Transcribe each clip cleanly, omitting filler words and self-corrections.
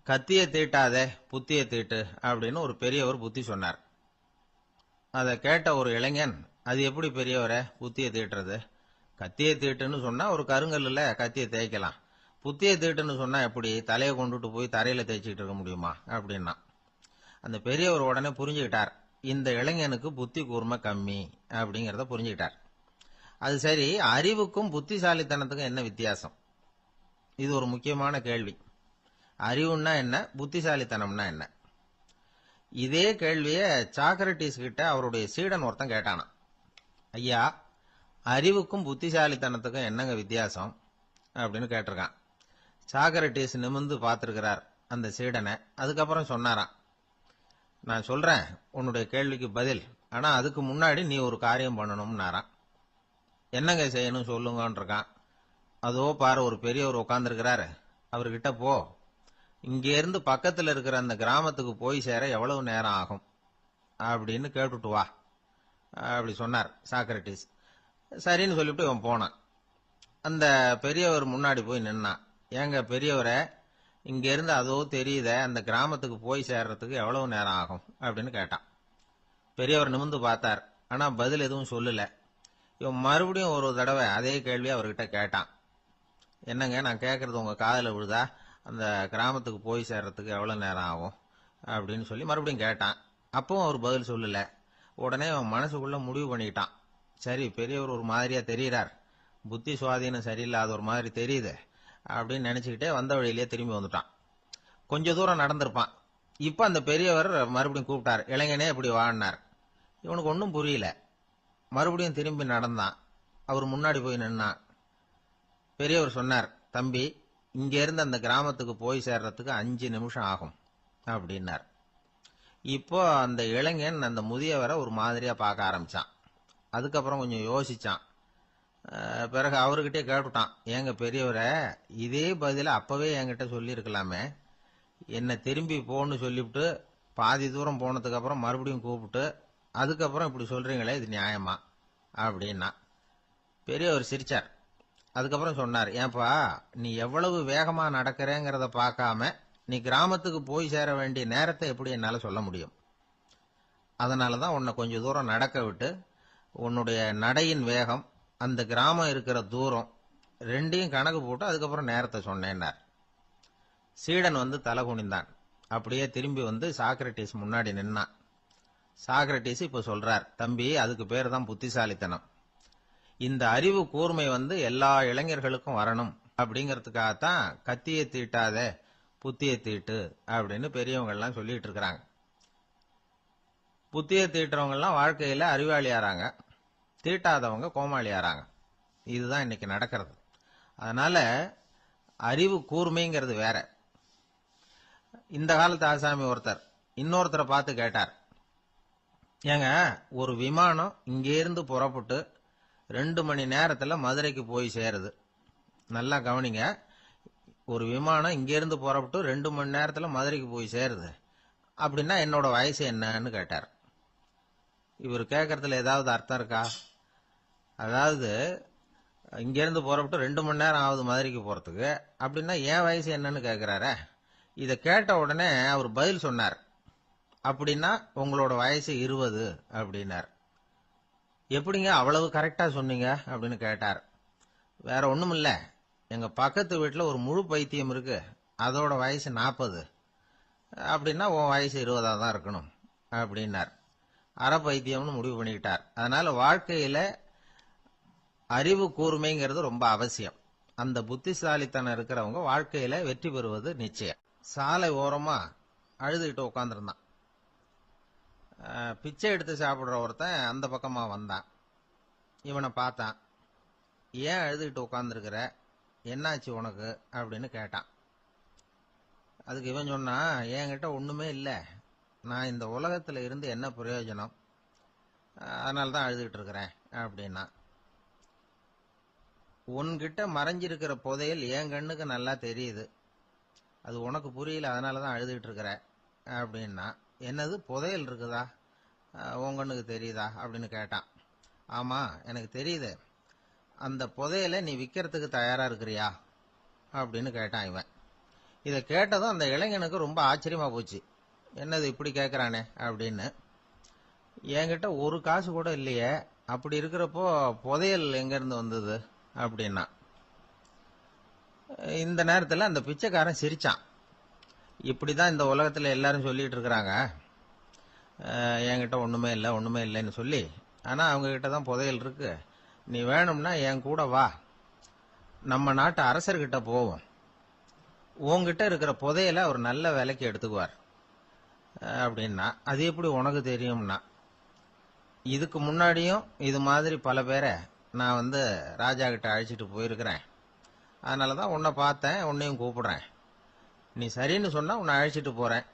கத்தியை தீட்டாதே புத்தியை தீட்டு அப்படின்னு ஒரு பெரியவர் புத்தி சொன்னார். அதை கேட்ட ஒரு இளைஞன், அது எப்படி பெரியவரை புத்தியை தீட்டுறது? கத்தியை தீட்டுன்னு சொன்னா ஒரு கருங்கல்லுல கத்தியை தேய்க்கலாம், புத்தியை தீட்டுன்னு சொன்னா எப்படி தலையை கொண்டுட்டு போய் தரையில தேய்ச்சிட்டு இருக்க முடியுமா அப்படின்னா. அந்த பெரியவர் உடனே புரிஞ்சுக்கிட்டார், இந்த இளைஞனுக்கு புத்தி கூர்மை கம்மி அப்படிங்கறத புரிஞ்சுக்கிட்டார். அது சரி, அறிவுக்கும் புத்திசாலித்தனத்துக்கும் என்ன வித்தியாசம்? இது ஒரு முக்கியமான கேள்வி. அறிவுன்னா என்ன, புத்திசாலித்தனம்னா என்ன? இதே கேள்விய சாக்ரட்டிஸ் கிட்ட அவருடைய சீடன் ஒருத்தன் கேட்டானாம். ஐயா, அறிவுக்கும் புத்திசாலித்தனத்துக்கும் என்னங்க வித்தியாசம் அப்படின்னு கேட்டிருக்கான். சாக்ரட்டிஸ் நிமிர்ந்து பார்த்திருக்கிறார் அந்த சீடனை. அதுக்கப்புறம் சொன்னாராம், நான் சொல்றேன் உன்னுடைய கேள்விக்கு பதில், ஆனா அதுக்கு முன்னாடி நீ ஒரு காரியம் பண்ணணும்னாராம். என்னங்க செய்யணும் சொல்லுங்கன்னு இருக்கான். அதோ பாரு, ஒரு பெரியவர் உட்கார்ந்துருக்கிறாரு, அவர்கிட்ட போ, இங்க இருந்து பக்கத்துல இருக்கிற அந்த கிராமத்துக்கு போய் சேர எவ்வளவு நேரம் ஆகும் அப்படின்னு கேட்டுட்டு வா அப்படி சொன்னார் சாக்ரட்டிஸ். சரின்னு சொல்லிவிட்டு இவன் போனான். அந்த பெரியவர் முன்னாடி போய் நின்னான். ஏங்க பெரியவரை, இங்க இருந்து அதோ தெரியுத அந்த கிராமத்துக்கு போய் சேர்றதுக்கு எவ்வளவு நேரம் ஆகும் அப்படின்னு கேட்டான். பெரியவர் நிமிர்ந்து பார்த்தார், ஆனா பதில் எதுவும் சொல்லல. இவன் மறுபடியும் ஒரு தடவை அதே கேள்வி அவர்கிட்ட கேட்டான். என்னங்க, நான் கேட்கறது உங்க காதுல விழுதா? அந்த கிராமத்துக்கு போய் சேர்றதுக்கு எவ்வளவு நேரம் ஆகும் அப்படின்னு சொல்லி மறுபடியும் கேட்டான். அப்பவும் அவர் பதில் சொல்லல. உடனே அவன் மனசுக்குள்ள முடிவு பண்ணிட்டான், சரி பெரியவர் ஒரு மாதிரியா தெரியறார், புத்தி சுவாதீனம் சரியில்லாத ஒரு மாதிரி தெரியுது அப்படின்னு நினைச்சுக்கிட்டே வந்த வழியிலேயே திரும்பி வந்துட்டான். கொஞ்ச தூரம் நடந்திருப்பான். இப்ப அந்த பெரியவர் மறுபடியும் கூப்பிட்டார், இளைஞனே இப்படி வாழ்னார். இவனுக்கு ஒன்னும் புரியல. மறுபடியும் திரும்பி நடந்தான். அவர் முன்னாடி போய் நின்னான். பெரியவர் சொன்னார், தம்பி, இங்க இருந்து அந்த கிராமத்துக்கு போய் சேர்றதுக்கு 5 நிமிஷம் ஆகும் அப்படின்னார். இப்போ அந்த இளைஞன் அந்த முதியவரை ஒரு மாதிரியா பார்க்க ஆரம்பிச்சான். அதுக்கப்புறம் கொஞ்சம் யோசிச்சான். பிறகு அவர்கிட்டே கேட்டுட்டான், ஏங்க பெரியவரை, இதே பதில அப்பவே என்கிட்ட சொல்லி இருக்கலாமே, என்ன திரும்பி போன்னு சொல்லிவிட்டு பாதி தூரம் போனதுக்கு அப்புறம் மறுபடியும் கூப்பிட்டு அதுக்கப்புறம் இப்படி சொல்றீங்களே, இது நியாயமா அப்படின்னா. பெரியவர் சிரிச்சார். அதுக்கப்புறம் சொன்னார், ஏன்பா, நீ எவ்வளவு வேகமா நடக்கிறேங்கிறத பார்க்காம நீ கிராமத்துக்கு போய் சேர வேண்டிய நேரத்தை எப்படி என்னால சொல்ல முடியும்? அதனாலதான் உன்னை கொஞ்சம் தூரம் நடக்க விட்டு உன்னுடைய நடையின் வேகம், அந்த கிராமம் இருக்கிற தூரம் ரெண்டையும் கணக்கு போட்டு அதுக்கப்புறம் நேரத்தை சொன்னேன்னார். சீடன் வந்து தலை குனிந்தான். அப்படியே திரும்பி வந்து சாக்ரட்டிஸ் முன்னாடி நின்னான். சாக்ரட்டிஸ் இப்ப சொல்றார், தம்பி, அதுக்கு பேர் தான் புத்திசாலித்தனம். இந்த அறிவு கூர்மை வந்து எல்லா இளைஞர்களுக்கும் வரணும் அப்படிங்கறதுக்காகத்தான் கத்தியை தீட்டாத புத்தியை தீட்டு அப்படின்னு பெரியவங்க எல்லாம் சொல்லிட்டு இருக்கிறாங்க. புத்தியை தீட்டுறவங்க எல்லாம் வாழ்க்கையில அறிவாளியாராங்க, தீட்டாதவங்க கோமாளியாராங்க. இதுதான் இன்னைக்கு நடக்கிறது. அதனால அறிவு கூர்மைங்கிறது வேற. இந்த காலத்து ஆசாமி ஒருத்தர் இன்னொருத்தரை பார்த்து கேட்டார், ஏங்க, ஒரு விமானம் இங்கே இருந்து புறப்பட்டு 2 மணி நேரத்துல மதுரைக்கு போய் சேருது. நல்லா கவனிங்க, ஒரு விமானம் இங்க இருந்து புறப்பட்டு 2 மணி நேரத்துல மதுரைக்கு போய் சேருது அப்படின்னா என்னோட வயசு என்னன்னு கேட்டார். இவர் கேட்கறதுல ஏதாவது அர்த்தம் இருக்கா? அதாவது இங்க இருந்து புறப்பட்டு 2 மணி நேரம் ஆகுது மதுரைக்கு போறதுக்கு, அப்படின்னா என் வயசு என்னன்னு கேட்கிறார. இத கேட்ட உடனே அவர் பதில் சொன்னார், அப்படின்னா உங்களோட வயசு 20 அப்படின்னார். எப்படிங்க அவ்வளவு கரெக்டா சொன்னீங்க அப்படின்னு கேட்டார். வேற ஒண்ணும் இல்ல, எங்க பக்கத்து வீட்டுல ஒரு முழு பைத்தியம் இருக்கு, அதோட வயசு 40, அப்படின்னா உன் வயசு 20 தான் இருக்கணும் அப்படின்னார். அரை பைத்தியம்னு முடிவு பண்ணிக்கிட்டார். அதனால வாழ்க்கையில அறிவு கூர்மைங்கிறது ரொம்ப அவசியம். அந்த புத்திசாலித்தனம் இருக்கிறவங்க வாழ்க்கையில வெற்றி பெறுவது நிச்சயம். சாலை ஓரமா அழுதுகிட்டு உட்காந்துருந்தான். பிச்சை எடுத்து சாப்பிடுற ஒருத்தன் அந்த பக்கமா வந்தான். இவனை பார்த்தான். ஏன் அழுதுகிட்டு உட்காந்துருக்கிற, என்னாச்சு உனக்கு அப்படின்னு கேட்டான். அதுக்கு இவன் சொன்னா, என்கிட்ட ஒண்ணுமே இல்ல, நான் இந்த உலகத்துல இருந்து என்ன பிரயோஜனம், அதனாலதான் அழுதுகிட்டு இருக்கிறேன் அப்படின்னா. உன்கிட்ட மறைஞ்சிருக்கிற புதையல் என் கண்ணுக்கு நல்லா தெரியுது, அது உனக்கு புரியல, அதனாலதான் அழுதுகிட்டு இருக்கிற அப்படின்னா. என்னது, புதையல் இருக்குதா, உன் கண்ணுக்கு தெரியுதா அப்படின்னு கேட்டான். ஆமா, எனக்கு தெரியுது, அந்த புதையலை நீ விக்கிறதுக்கு தயாரா இருக்கிறியா அப்படின்னு கேட்டான் இவன். இதை கேட்டதும் அந்த இளைஞனுக்கு ரொம்ப ஆச்சரியமா போச்சு. என்னது இப்படி கேட்கறானே அப்படின்னு. என்கிட்ட ஒரு காசு கூட இல்லையே, அப்படி இருக்கிறப்போ புதையல் எங்க இருந்து வந்தது அப்படின்னா. இந்த நேரத்துல அந்த பிச்சைக்காரன் சிரிச்சான். இப்படிதான் இந்த உலகத்துல எல்லாரும் சொல்லிட்டு இருக்கிறாங்க, என்கிட்ட ஒண்ணுமே இல்லை ஒண்ணுமே இல்லைன்னு சொல்லி. ஆனா அவங்க கிட்ட தான் புதையல் இருக்கு. நீ வேணும்னா என் கூட வா, நம்ம நாட்டு அரசர்கிட்ட போவோம். உன்கிட்ட இருக்கிற புதையலை அவர் நல்ல விலைக்கு எடுத்துக்குவார் அப்படின்னா. அது எப்படி உனக்கு தெரியும்னா, இதுக்கு முன்னாடியும் இது மாதிரி பல பேரை நான் ராஜா கிட்ட அழைச்சிட்டு போயிருக்கிறேன். அதனாலதான் உன்னை பார்த்தேன், உன்னையும் கூப்பிடுறேன். நீ சரின்னு சொன்னா உன்னை அழைச்சிட்டு போறேன்.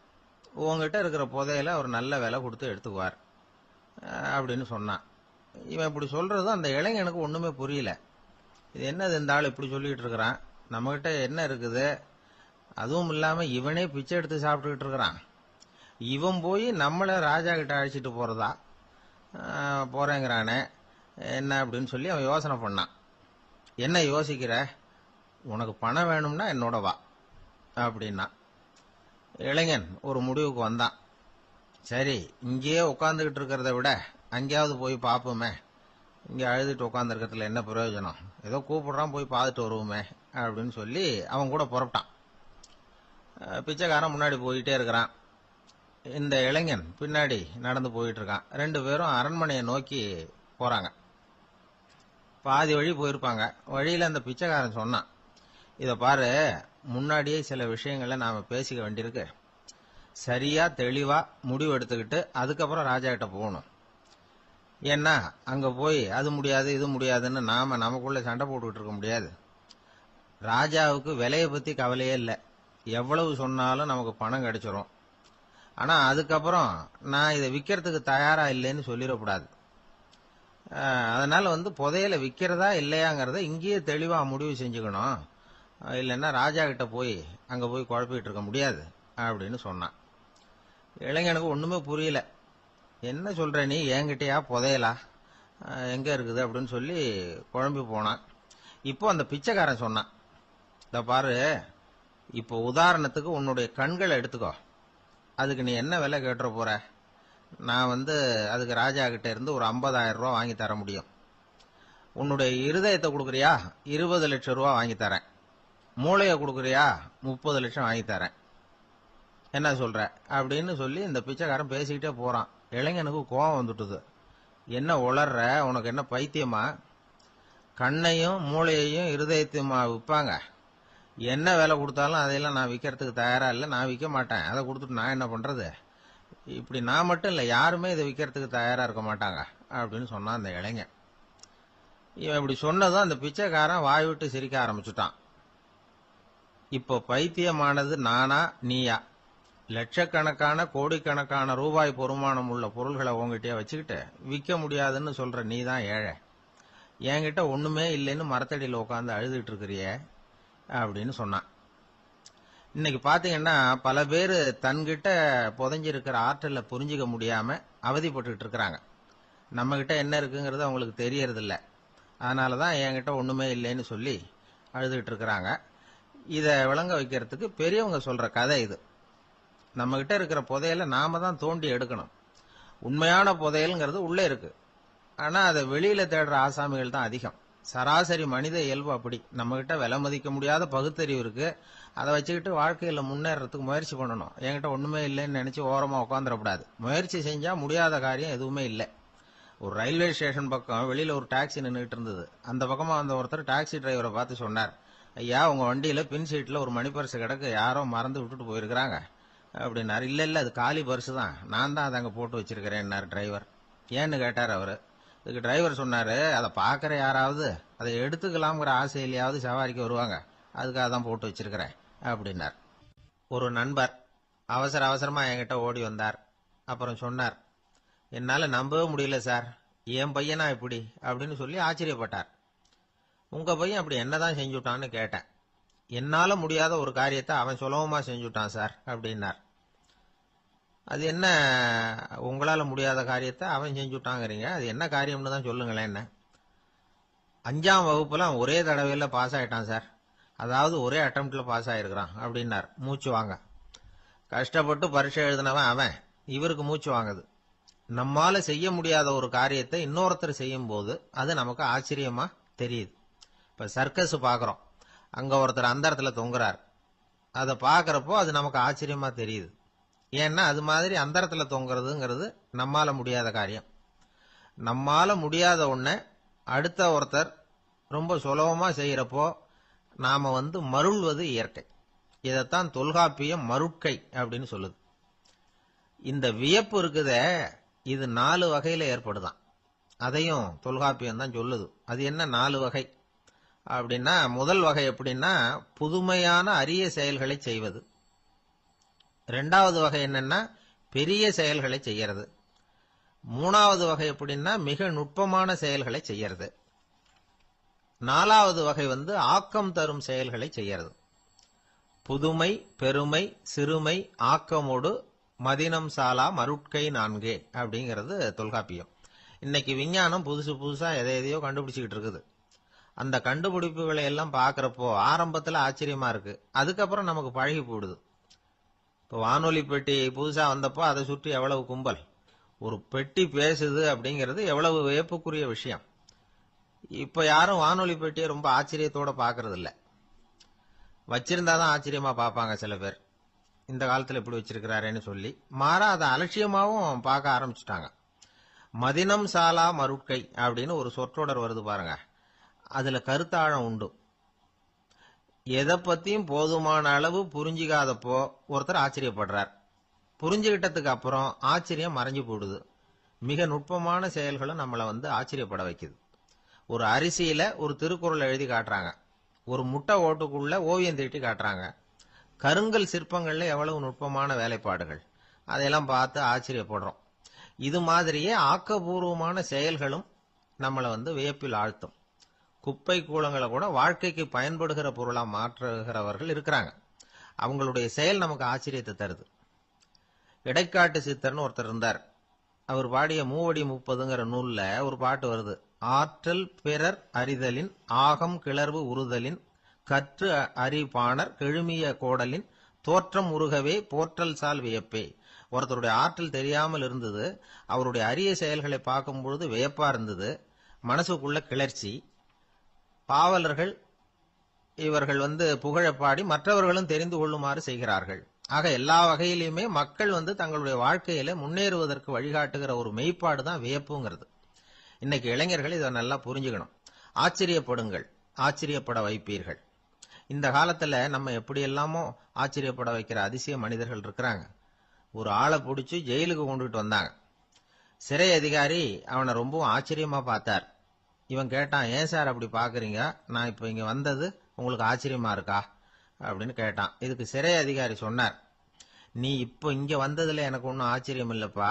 உங்ககிட்ட இருக்கிற புதையலை அவர் நல்ல விலை கொடுத்து எடுத்துக்குவார் அப்படின்னு சொன்னான். இவன் இப்படி சொல்றதும் அந்த இளைஞனுக்கு ஒண்ணுமே புரியல. இது என்னது இந்த ஆள் இப்படி சொல்லிட்டு இருக்கிறான், நம்மகிட்ட என்ன இருக்குது, அதுவும் இல்லாம இவனே பிச்சை எடுத்து சாப்பிட்டுக்கிட்டு இருக்கிறான், இவன் போய் நம்மள ராஜா கிட்ட அழைச்சிட்டு போறதா போறேங்கிறானே என்ன அப்படின்னு சொல்லி அவன் யோசனை பண்ணான். என்ன யோசிக்கிற, உனக்கு பணம் வேணும்னா என்னோட வா அப்படின்னா. இளைஞன் ஒரு முடிவுக்கு வந்தான். சரி, இங்கேயே உட்காந்துக்கிட்டு இருக்கிறத விட அங்கேயாவது போய் பார்ப்போமே, இங்கே அழுதுட்டு உட்காந்துருக்கிறதுல என்ன பிரயோஜனம், ஏதோ கூப்பிடுறான் போய் பார்த்துட்டு வருவோமே அப்படின்னு சொல்லி அவன் கூட புறப்பட்டான். பிச்சைக்காரன் முன்னாடி போயிட்டே இருக்கிறான், இந்த இளைஞன் பின்னாடி நடந்து போயிட்டு இருக்கான். ரெண்டு பேரும் அரண்மனையை நோக்கி போறாங்க. பாதி வழி போயிருப்பாங்க. வழியில அந்த பிச்சைக்காரன் சொன்னான், இத பாரு, முன்னாடியே சில விஷயங்களை நாம பேசிக்க வேண்டியிருக்கு. சரியா தெளிவா முடிவு எடுத்துக்கிட்டு அதுக்கப்புறம் ராஜா கிட்ட போகணும். ஏன்னா அங்க போய் அது முடியாது இது முடியாதுன்னு நாம நமக்குள்ள சண்டை போட்டுக்கிட்டு இருக்க முடியாது. ராஜாவுக்கு விலையை பத்தி கவலையே இல்லை, எவ்வளவு சொன்னாலும் நமக்கு பணம் கிடைச்சிரும். ஆனா அதுக்கப்புறம் நான் இதை விற்கிறதுக்கு தயாரா இல்லைன்னு சொல்லிடக்கூடாது. அதனால புதையலை விற்கிறதா இல்லையாங்கிறத இங்கேயே தெளிவா முடிவு செஞ்சுக்கணும். இல்லைன்னா ராஜா கிட்ட போய் அங்க போய் குழப்பிட்டு இருக்க முடியாது அப்படின்னு சொன்னான். இளைஞனுக்கு ஒண்ணுமே புரியல. என்ன சொல்ற நீ, என்கிட்டயா புதையலா, எங்க இருக்குது அப்படின்னு சொல்லி குழம்பி போனான். இப்போ அந்த பிச்சைக்காரன் சொன்னான், இத பாரு, இப்போ உதாரணத்துக்கு உன்னுடைய கண்களை எடுத்துக்கோ, அதுக்கு நீ என்ன விலை கேட்டுற போற. நான் அதுக்கு ராஜா கிட்ட இருந்து ஒரு 50,000 ரூபா வாங்கி தர முடியும். உன்னுடைய இருதயத்தை கொடுக்குறியா, 20 லட்சம் ரூபா வாங்கி தரேன். மூளைய கொடுக்குறியா, 30 லட்சம் வாங்கி தரேன். என்ன சொல்ற அப்படின்னு சொல்லி இந்த பிச்சைக்காரன் பேசிக்கிட்டே போறான். இளைஞனுக்கு கோபம் வந்துட்டுது. என்ன உளர்ற, உனக்கு என்ன பைத்தியமா, கண்ணையும் மூளையையும் இருதயத்தையுமா விற்பாங்க, என்ன விலை கொடுத்தாலும் அதையெல்லாம் நான் விற்கிறதுக்கு தயாரா இல்லை, நான் விற்க மாட்டேன், அதை கொடுத்துட்டு நான் என்ன பண்றது, இப்படி நான் மட்டும் இல்லை யாருமே இதை விற்கிறதுக்கு தயாரா இருக்க மாட்டாங்க அப்படின்னு சொன்னான் அந்த இளைஞன். இவன் இப்படி சொன்னதும் அந்த பிச்சைக்காரன் வாய் விட்டு சிரிக்க ஆரம்பிச்சுட்டான். இப்போ பைத்தியமானது நானா நீயா, லட்சக்கணக்கான கோடிக்கணக்கான ரூபாய் பொறுமானம் உள்ள பொருள்களை உங்ககிட்டயே வச்சுக்கிட்டு விற்க முடியாதுன்னு சொல்ற நீ தான் ஏழை, என்கிட்ட ஒண்ணுமே இல்லைன்னு மரத்தடியில் உட்காந்து அழுதுட்டு இருக்கிறியே அப்படின்னு சொன்னான். இன்னைக்கு பாத்தீங்கன்னா பல பேர் தன்கிட்ட புதைஞ்சிருக்கிற ஆற்றலை புரிஞ்சிக்க முடியாம அவதிப்பட்டு இருக்கிறாங்க. நம்ம கிட்ட என்ன இருக்குங்கிறது அவங்களுக்கு தெரியறது இல்ல, அதனாலதான் என்கிட்ட ஒண்ணுமே இல்லைன்னு சொல்லி அழுதுகிட்டு இருக்கிறாங்க. இத விளங்க வைக்கிறதுக்கு பெரியவங்க சொல்ற கதை இது. நம்ம கிட்ட இருக்கிற புதையலை நாம தான் தோண்டி எடுக்கணும். உண்மையான புதையல்ங்கிறது உள்ளே இருக்கு, ஆனா அதை வெளியில தேடுற ஆசாமிகள் தான் அதிகம். சராசரி மனித இயல்பு அப்படி. நம்ம கிட்ட விலை மதிக்க முடியாத பகுத்தறிவு இருக்கு, அதை வச்சுக்கிட்டு வாழ்க்கையில முன்னேறதுக்கு முயற்சி பண்ணணும். என்கிட்ட ஒண்ணுமே இல்லைன்னு நினைச்சு ஓரமா உட்காந்துடக்கூடாது. முயற்சி செஞ்சா முடியாத காரியம் எதுவுமே இல்லை. ஒரு ரயில்வே ஸ்டேஷன் பக்கம் வெளியில ஒரு டாக்ஸி நின்றுட்டு இருந்தது. அந்த பக்கமா வந்த ஒருத்தர் டாக்ஸி டிரைவரை பார்த்து சொன்னார், ஐயா, உங்க வண்டியில பின் சீட்ல ஒரு மணி பர்ஸ் கிடக்கு, யாரோ மறந்து விட்டுட்டு போயிருக்கிறாங்க அப்படின்னாரு. இல்ல இல்ல, அது காலி பர்ஸ் தான், நான் தான் அதை அங்க போட்டு வச்சிருக்கிறேன் டிரைவர். ஏன்னு கேட்டார் அவரு. இதுக்கு டிரைவர் சொன்னாரு, அதை பாக்குற யாராவது அதை எடுத்துக்கலாம்ங்கிற ஆசையிலேயாவது சவாரிக்கு வருவாங்க, அதுக்காக தான் போட்டு வச்சிருக்கிறேன் அப்படின்னார். ஒரு நண்பர் அவசர அவசரமா என்கிட்ட ஓடி வந்தார். அப்புறம் சொன்னார், என்னால நம்பவே முடியல சார், என் பையனா இப்படி அப்படின்னு சொல்லி ஆச்சரியப்பட்டார். உங்க பையன் அப்படி என்னதான் செஞ்சுட்டான்னு கேட்டேன். என்னால முடியாத ஒரு காரியத்தை அவன் சுலபமா செஞ்சுட்டான் சார் அப்படின்னார். அது என்ன, உங்களால முடியாத காரியத்தை அவன் செஞ்சுட்டாங்கிறீங்க, அது என்ன காரியம்னு தான் சொல்லுங்களேன். என்ன 5ஆம் வகுப்புல அவன் ஒரே தடவையில பாஸ் ஆயிட்டான் சார், அதாவது ஒரே அட்டம்ப்ட்ல பாஸ் ஆயிருக்கிறான் அப்படின்னார். மூச்சு வாங்க. கஷ்டப்பட்டு பரீட்சை எழுதினவன் அவன், இவருக்கு மூச்சு வாங்குது. நம்மால செய்ய முடியாத ஒரு காரியத்தை இன்னொருத்தர் செய்யும் போது அது நமக்கு ஆச்சரியமா தெரியுது. இப்ப சர்க்கஸ் பாக்குறோம், அங்க ஒருத்தர் அந்த இடத்துல தொங்குறார். அதை பாக்குறப்போ அது நமக்கு ஆச்சரியமா தெரியுது. ஏன்னா அது மாதிரி அந்த இடத்துல தொங்குறதுங்கிறது நம்மால முடியாத காரியம். நம்மால முடியாத ஒண்ண அடுத்த ஒருத்தர் ரொம்ப சுலபமா செய்யறப்போ நாம மருள்வது இயற்கை. இதைத்தான் தொல்காப்பியம் மருட்கை அப்படின்னு சொல்லுது. இந்த வியப்பு இருக்குதே, இது 4 வகையில ஏற்படுதான். அதையும் தொல்காப்பியம் தான் சொல்லுது. அது என்ன 4 வகை அப்படின்னா, முதல் வகை எப்படின்னா புதுமையான அரிய செயல்களை செய்வது. 2வது வகை என்னன்னா பெரிய செயல்களை செய்யறது. 3வது வகை எப்படின்னா மிக நுட்பமான செயல்களை செய்யறது. 4வது வகை ஆக்கம் தரும் செயல்களை செய்யறது. புதுமை, பெருமை, சிறுமை, ஆக்கமோடு மதினம் சாலா மருட்கை 4 அப்படிங்கிறது தொல்காப்பியம். இன்னைக்கு விஞ்ஞானம் புதுசு புதுசா எதையோ கண்டுபிடிச்சுக்கிட்டு இருக்குது. அந்த கண்டுபிடிப்புகளை எல்லாம் பாக்குறப்போ ஆரம்பத்துல ஆச்சரியமா இருக்கு, அதுக்கப்புறம் நமக்கு பழகி போடுது. இப்போ வானொலி பெட்டி புதுசா வந்தப்போ அதை சுற்றி எவ்வளவு கும்பல், ஒரு பெட்டி பேசுது அப்படிங்கிறது எவ்வளவு வியப்புக்குரிய விஷயம். இப்ப யாரும் வானொலி பெட்டியை ரொம்ப ஆச்சரியத்தோட பாக்குறது இல்ல. வச்சிருந்தாதான் ஆச்சரியமா பார்ப்பாங்க சில பேர். இந்த காலத்துல இப்படி வச்சிருக்கிறாரேன்னு சொல்லி மாறா அதை அலட்சியமாவும் பார்க்க ஆரம்பிச்சுட்டாங்க. மதினம் சாலா மருட்கை அப்படின்னு ஒரு சொற்றொடர் வருது பாருங்க, அதுல கருத்தாழம் உண்டு. எதை பத்தியும் போதுமான அளவு புரிஞ்சிக்காதப்போ ஒருத்தர் ஆச்சரியப்படுறார். புரிஞ்சுகிட்டதுக்கு அப்புறம் ஆச்சரியம் மறைஞ்சு போடுது. மிக நுட்பமான செயல்களும் நம்மளை ஆச்சரியப்பட வைக்குது. ஒரு அரிசியில ஒரு திருக்குறள் எழுதி காட்டுறாங்க, ஒரு முட்டை ஓட்டுக்குள்ள ஓவியம் தீட்டி காட்டுறாங்க. கருங்கல் சிற்பங்கள்ல எவ்வளவு நுட்பமான வேலைப்பாடுகள், அதையெல்லாம் பார்த்து ஆச்சரியப்படுறோம். இது மாதிரியே ஆக்கப்பூர்வமான செயல்களும் நம்மளை வியப்பில் ஆழ்த்தும். குப்பை கூலங்களை கூட வாழ்க்கைக்கு பயன்படுகிற பொருளா மாற்றுகிறவர்கள் இருக்கிறாங்க. அவங்களுடைய செயல் நமக்கு ஆச்சரியத்தை தருது. இடைக்காட்டு சித்தர்னு ஒருத்தர் இருந்தார். அவர் பாடிய மூவடி 30ங்கிற நூல்ல ஒரு பாட்டு வருது. ஆற்றல் பிறர் அறிதலின் ஆகம் கிளர்வு உறுதலின் கற்று அறிபாணர் கெழுமிய கோடலின் தோற்றம் உருகவே போற்றல் சால் வியப்பே. ஒருத்தருடைய ஆற்றல் தெரியாமல் இருந்தது, அவருடைய அரிய செயல்களை பார்க்கும் பொழுது வியப்பா இருந்தது, மனசுக்குள்ள கிளர்ச்சி. பாவலர்கள் இவர்கள் புகழப்பாடி மற்றவர்களும் தெரிந்து கொள்ளுமாறு செய்கிறார்கள். ஆக எல்லா வகையிலுமே மக்கள் தங்களுடைய வாழ்க்கையில முன்னேறுவதற்கு வழிகாட்டுகிற ஒரு மெய்ப்பாடு தான் வியப்புங்கிறது. இன்னைக்கு இளைஞர்கள் இதை நல்லா புரிஞ்சுக்கணும். ஆச்சரியப்படுங்கள், ஆச்சரியப்பட வைப்பீர்கள். இந்த காலத்துல நம்ம எப்படி எல்லாமோ ஆச்சரியப்பட வைக்கிற அதிசய மனிதர்கள் இருக்கிறாங்க. ஒரு ஆளை பிடிச்சி ஜெயிலுக்கு கொண்டுட்டு வந்தாங்க. சிறை அதிகாரி அவனை ரொம்பவும் ஆச்சரியமா பார்த்தார். இவன் கேட்டான், ஏன் சார் அப்படி பாக்குறீங்க, நான் இப்ப இங்க வந்தது உங்களுக்கு ஆச்சரியமா இருக்கா அப்படின்னு கேட்டான். இதுக்கு சிறை அதிகாரி சொன்னார், நீ இப்ப இங்க வந்ததுல எனக்கு ஒன்னும் ஆச்சரியம் இல்லப்பா,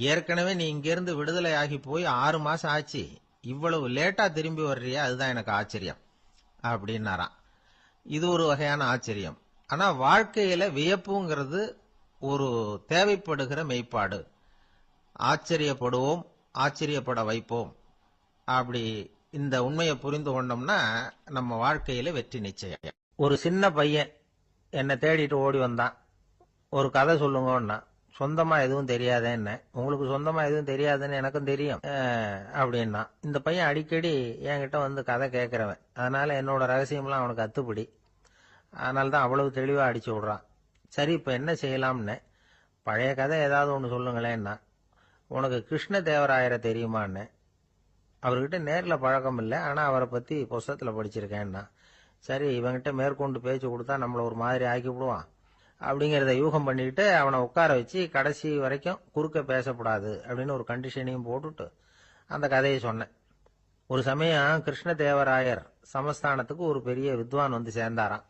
ஏற்கனவே நீ இங்கிருந்து விடுதலை ஆகி போய் 6 மாசம் ஆச்சு, இவ்வளவு லேட்டா திரும்பி வர்றியா, அதுதான் எனக்கு ஆச்சரியம் அப்படின்னாராம். இது ஒரு வகையான ஆச்சரியம். ஆனா வாழ்க்கையில வியப்புங்கிறது ஒரு தேவைப்படுகிற மெய்ப்பாடு. ஆச்சரியப்படுவோம், ஆச்சரியப்பட வைப்போம். அப்படி இந்த உண்மையை புரிந்து கொண்டோம்னா நம்ம வாழ்க்கையில வெற்றி நிச்சயம். ஒரு சின்ன பையன் என்னை தேடிட்டு ஓடி வந்தான். ஒரு கதை சொல்லுங்கன்னா, சொந்தமா எதுவும் தெரியாதேன்னு. உங்களுக்கு சொந்தமா எதுவும் தெரியாதுன்னு எனக்கும் தெரியும் அப்படின்னா. இந்த பையன் அடிக்கடி என்கிட்ட கதை கேட்கிறவன், அதனால என்னோட ரகசியம்லாம் அவனுக்கு அத்துப்படி. அதனால தான் அவ்வளவு தெளிவா அடிச்சு விடுறான். சரி, இப்ப என்ன செய்யலாம்னு. பழைய கதை ஏதாவது ஒன்று சொல்லுங்களேன்னா. உனக்கு கிருஷ்ண தேவராயரை தெரியுமான்னு. அவர்கிட்ட நேரில் பழக்கம் இல்லை, ஆனா அவரை பத்தி புஸ்தகத்துல படிச்சிருக்கேன்னா. சரி, இவங்கிட்ட மேற்கொண்டு பேச்சு கொடுத்தா நம்மள ஒரு மாதிரி ஆக்கி விடுவான் அப்படிங்கிறத யூகம் பண்ணிக்கிட்டு அவனை உட்கார வச்சு கடைசி வரைக்கும் குறுக்க பேசக்கூடாது அப்படின்னு ஒரு கண்டிஷனையும் போட்டுட்டு அந்த கதையை சொன்னேன். ஒரு சமயம் கிருஷ்ண தேவராயர் சமஸ்தானத்துக்கு ஒரு பெரிய வித்வான் சேர்ந்தாராம்.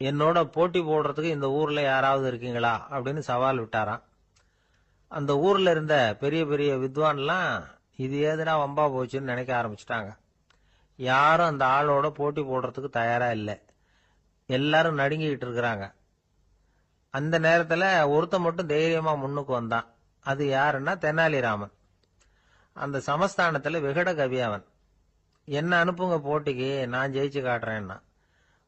என்னோட போட்டி போடுறதுக்கு இந்த ஊர்ல யாராவது இருக்கீங்களா அப்படின்னு சவால் விட்டாராம். அந்த ஊர்ல இருந்த பெரிய பெரிய வித்வான்லாம் இது ஏதுனா வம்பா போச்சுன்னு நினைக்க ஆரம்பிச்சுட்டாங்க. யாரும் அந்த ஆளோட போட்டி போடுறதுக்கு தயாரா இல்லை. எல்லாரும் நடுங்கிட்டு இருக்கிறாங்க. அந்த நேரத்துல ஒருத்த மட்டும் தைரியமா முன்னுக்கு வந்தான். அது யாருன்னா தெனாலிராமன். அந்த சமஸ்தானத்துல விகட கவி அவன். என்ன அனுப்புங்க போட்டிக்கு, நான் ஜெயிச்சு காட்டுறேன்னா.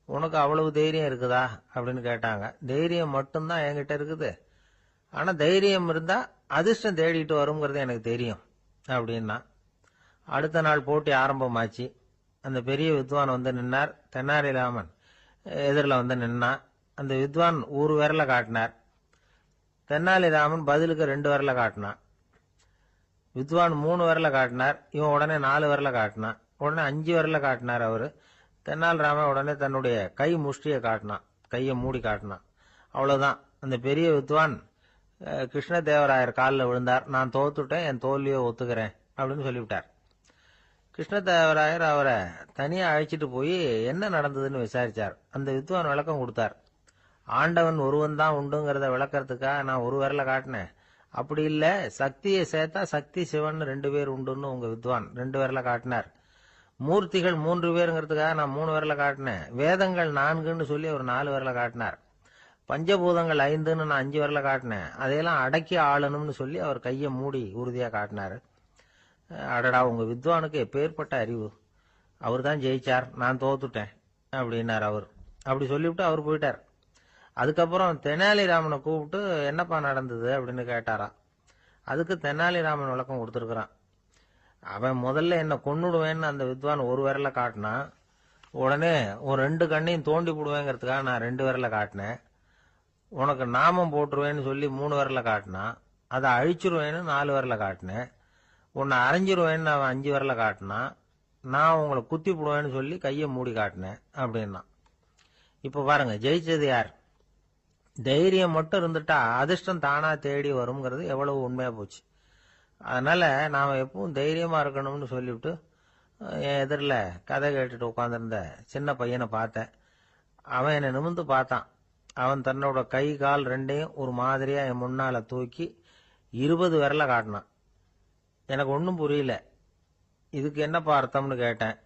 உனக்கு அவ்வளவு தைரியம் இருக்குதா அப்படின்னு கேட்டாங்க. தைரியம் மட்டும்தான் என்கிட்ட இருக்குது. ஆனா தைரியம் இருந்தா அதிர்ஷ்டம் தேடிட்டு வருங்கிறது எனக்கு தெரியும் அப்படின்னா. அடுத்த நாள் போட்டி ஆரம்பமாச்சு. அந்த பெரிய வித்வான் வந்து நின்னார். தென்னாலிராமன் எதிரில் வந்து நின்னான். அந்த வித்வான் ஒரு விரல காட்டினார். தென்னாலிராமன் பதிலுக்கு 2 விரல காட்டினான். வித்வான் 3 விரல காட்டினார். இவன் உடனே 4 விரல காட்டினான். உடனே 5 விரல காட்டினார் அவரு. தென்னாலிராமன் உடனே தன்னுடைய கை முஷ்டியை காட்டினான். கையை மூடி காட்டினான். அவ்வளவுதான். அந்த பெரிய வித்வான் கிருஷ்ணதேவராயர் காலில் விழுந்தார். நான் தோத்துட்டேன், என் தோல்வியை ஒத்துக்கிறேன் அப்படின்னு சொல்லிவிட்டார். கிருஷ்ணதேவராயர் அவரை தனியா அழைச்சிட்டு போய் என்ன நடந்ததுன்னு விசாரிச்சார். அந்த வித்வான் விளக்கம் கொடுத்தார். ஆண்டவன் ஒருவன் தான் உண்டுங்கிறத விளக்கறதுக்காக நான் ஒரு விரல காட்டினேன். அப்படி இல்ல, சக்தியை சேர்த்தா சக்தி சிவன் 2 பேர் உண்டுன்னு உங்க வித்வான் 2 விரல காட்டினார். மூர்த்திகள் 3 பேருங்கிறதுக்காக நான் 3 விரல காட்டினேன். வேதங்கள் 4ன்னு சொல்லி அவர் 4 விரல காட்டினார். பஞ்சபூதங்கள் 5ன்னு நான் 5 விரல காட்டினேன். அதையெல்லாம் அடக்கி ஆளணும்னு சொல்லி அவர் கையை மூடி உறுதியா காட்டினாரு. அடடா, உங்க வித்வானுக்கு எப்பேற்பட்ட அறிவு! அவர் தான் ஜெயிச்சார், நான் தோத்துட்டேன் அப்படின்னார் அவர். அப்படி சொல்லிவிட்டு அவர் போயிட்டார். அதுக்கப்புறம் தெனாலிராமனை கூப்பிட்டு என்னப்பா நடந்தது அப்படின்னு கேட்டாராம். அதுக்கு தெனாலிராமன் விளக்கம் கொடுத்துருக்கிறான். அவன் முதல்ல என்ன கொன்னுடுவேன்னு அந்த வித்வான் ஒரு விரல காட்டினான். உடனே ஒரு 2 கண்ணையும் தோண்டி போடுவேங்கிறதுக்காக நான் 2 விரல காட்டினேன். உனக்கு நாமம் போட்டுருவேன்னு சொல்லி 3 விரல காட்டினான். அதை அழிச்சிருவேன்னு 4 விரல காட்டினேன். உன்னை அரைஞ்சிருவேன்னு அவன் 5 விரல காட்டினான். நான் உங்களை குத்தி போடுவேன்னு சொல்லி கையை மூடி காட்டினேன் அப்படின்னா. இப்ப பாருங்க, ஜெயிச்சது யார்? தைரியம் மட்டும் இருந்துட்டா அதிர்ஷ்டம் தானா தேடி வருங்கிறது எவ்வளவு உண்மையா போச்சு. அதனால நாம எப்பவும் தைரியமா இருக்கணும்னு சொல்லிவிட்டு என் எதிரில் கதை கேட்டுட்டு உட்காந்துருந்த சின்ன பையனை பார்த்தேன். அவன் என்னை நிமிர்ந்து பார்த்தான். அவன் தன்னோட கை கால் 2ஐயும் ஒரு மாதிரியா என் முன்னால தூக்கி 20 விரல காட்டினான். எனக்கு ஒன்றும் புரியல. இதுக்கு என்னப்பா அர்த்தம்னு கேட்டேன்.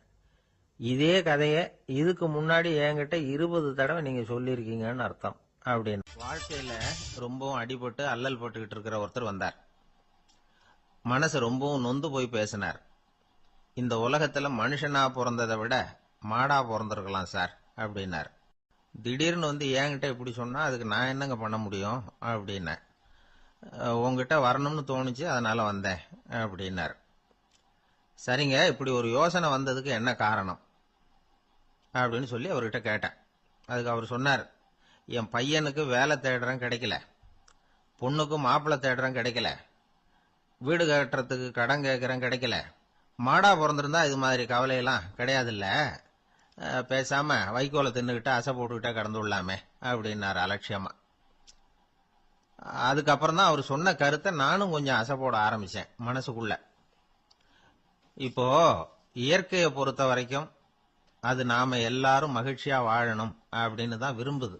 இதே கதையை இதுக்கு முன்னாடி என்கிட்ட 20 தடவை நீங்க சொல்லியிருக்கீங்கன்னு அர்த்தம் அப்படின்னு. வாழ்க்கையில ரொம்பவும் அடிபட்டு அல்லல் போட்டுக்கிட்டு இருக்கிற ஒருத்தர் வந்தார். மனசு ரொம்பவும் நொந்து போய் பேசினார். இந்த உலகத்துல மனுஷனா பிறந்ததை விட மாடா பிறந்திருக்கலாம் சார் அப்படின்னார். திடீர்னு வந்து என்கிட்ட இப்படி சொன்னா அதுக்கு நான் என்னங்க பண்ண முடியும் அப்படின்னேன். உங்ககிட்ட வரணும்னு தோணுச்சு, அதனால வந்தேன் அப்படின்னார். சரிங்க, இப்படி ஒரு யோசனை வந்ததுக்கு என்ன காரணம் அப்படின்னு சொல்லி அவர்கிட்ட கேட்டேன். அதுக்கு அவர் சொன்னார், என் பையனுக்கு வேலை தேடுறேன் கிடைக்கல, பொண்ணுக்கு மாப்பிள்ளை தேடுறேன் கிடைக்கல, வீடு கட்டுறதுக்கு கடன் கேட்கறேன் கிடைக்கல. மாடா பிறந்திருந்தா இது மாதிரி கவலையெல்லாம் கிடையாதுல்ல, பேசாம வைக்கோலை தின்னுகிட்ட அசை போட்டுக்கிட்டே கடந்து விடலாமே அப்படின்னாரு அலட்சியமா. அதுக்கப்புறம் தான் அவர் சொன்ன கருத்தை நானும் கொஞ்சம் அசை போட ஆரம்பிச்சேன் மனசுக்குள்ள. இப்போ இயற்கையை பொறுத்த வரைக்கும் அது நாம எல்லாரும் மகிழ்ச்சியா வாழணும் அப்படின்னு தான் விரும்புது.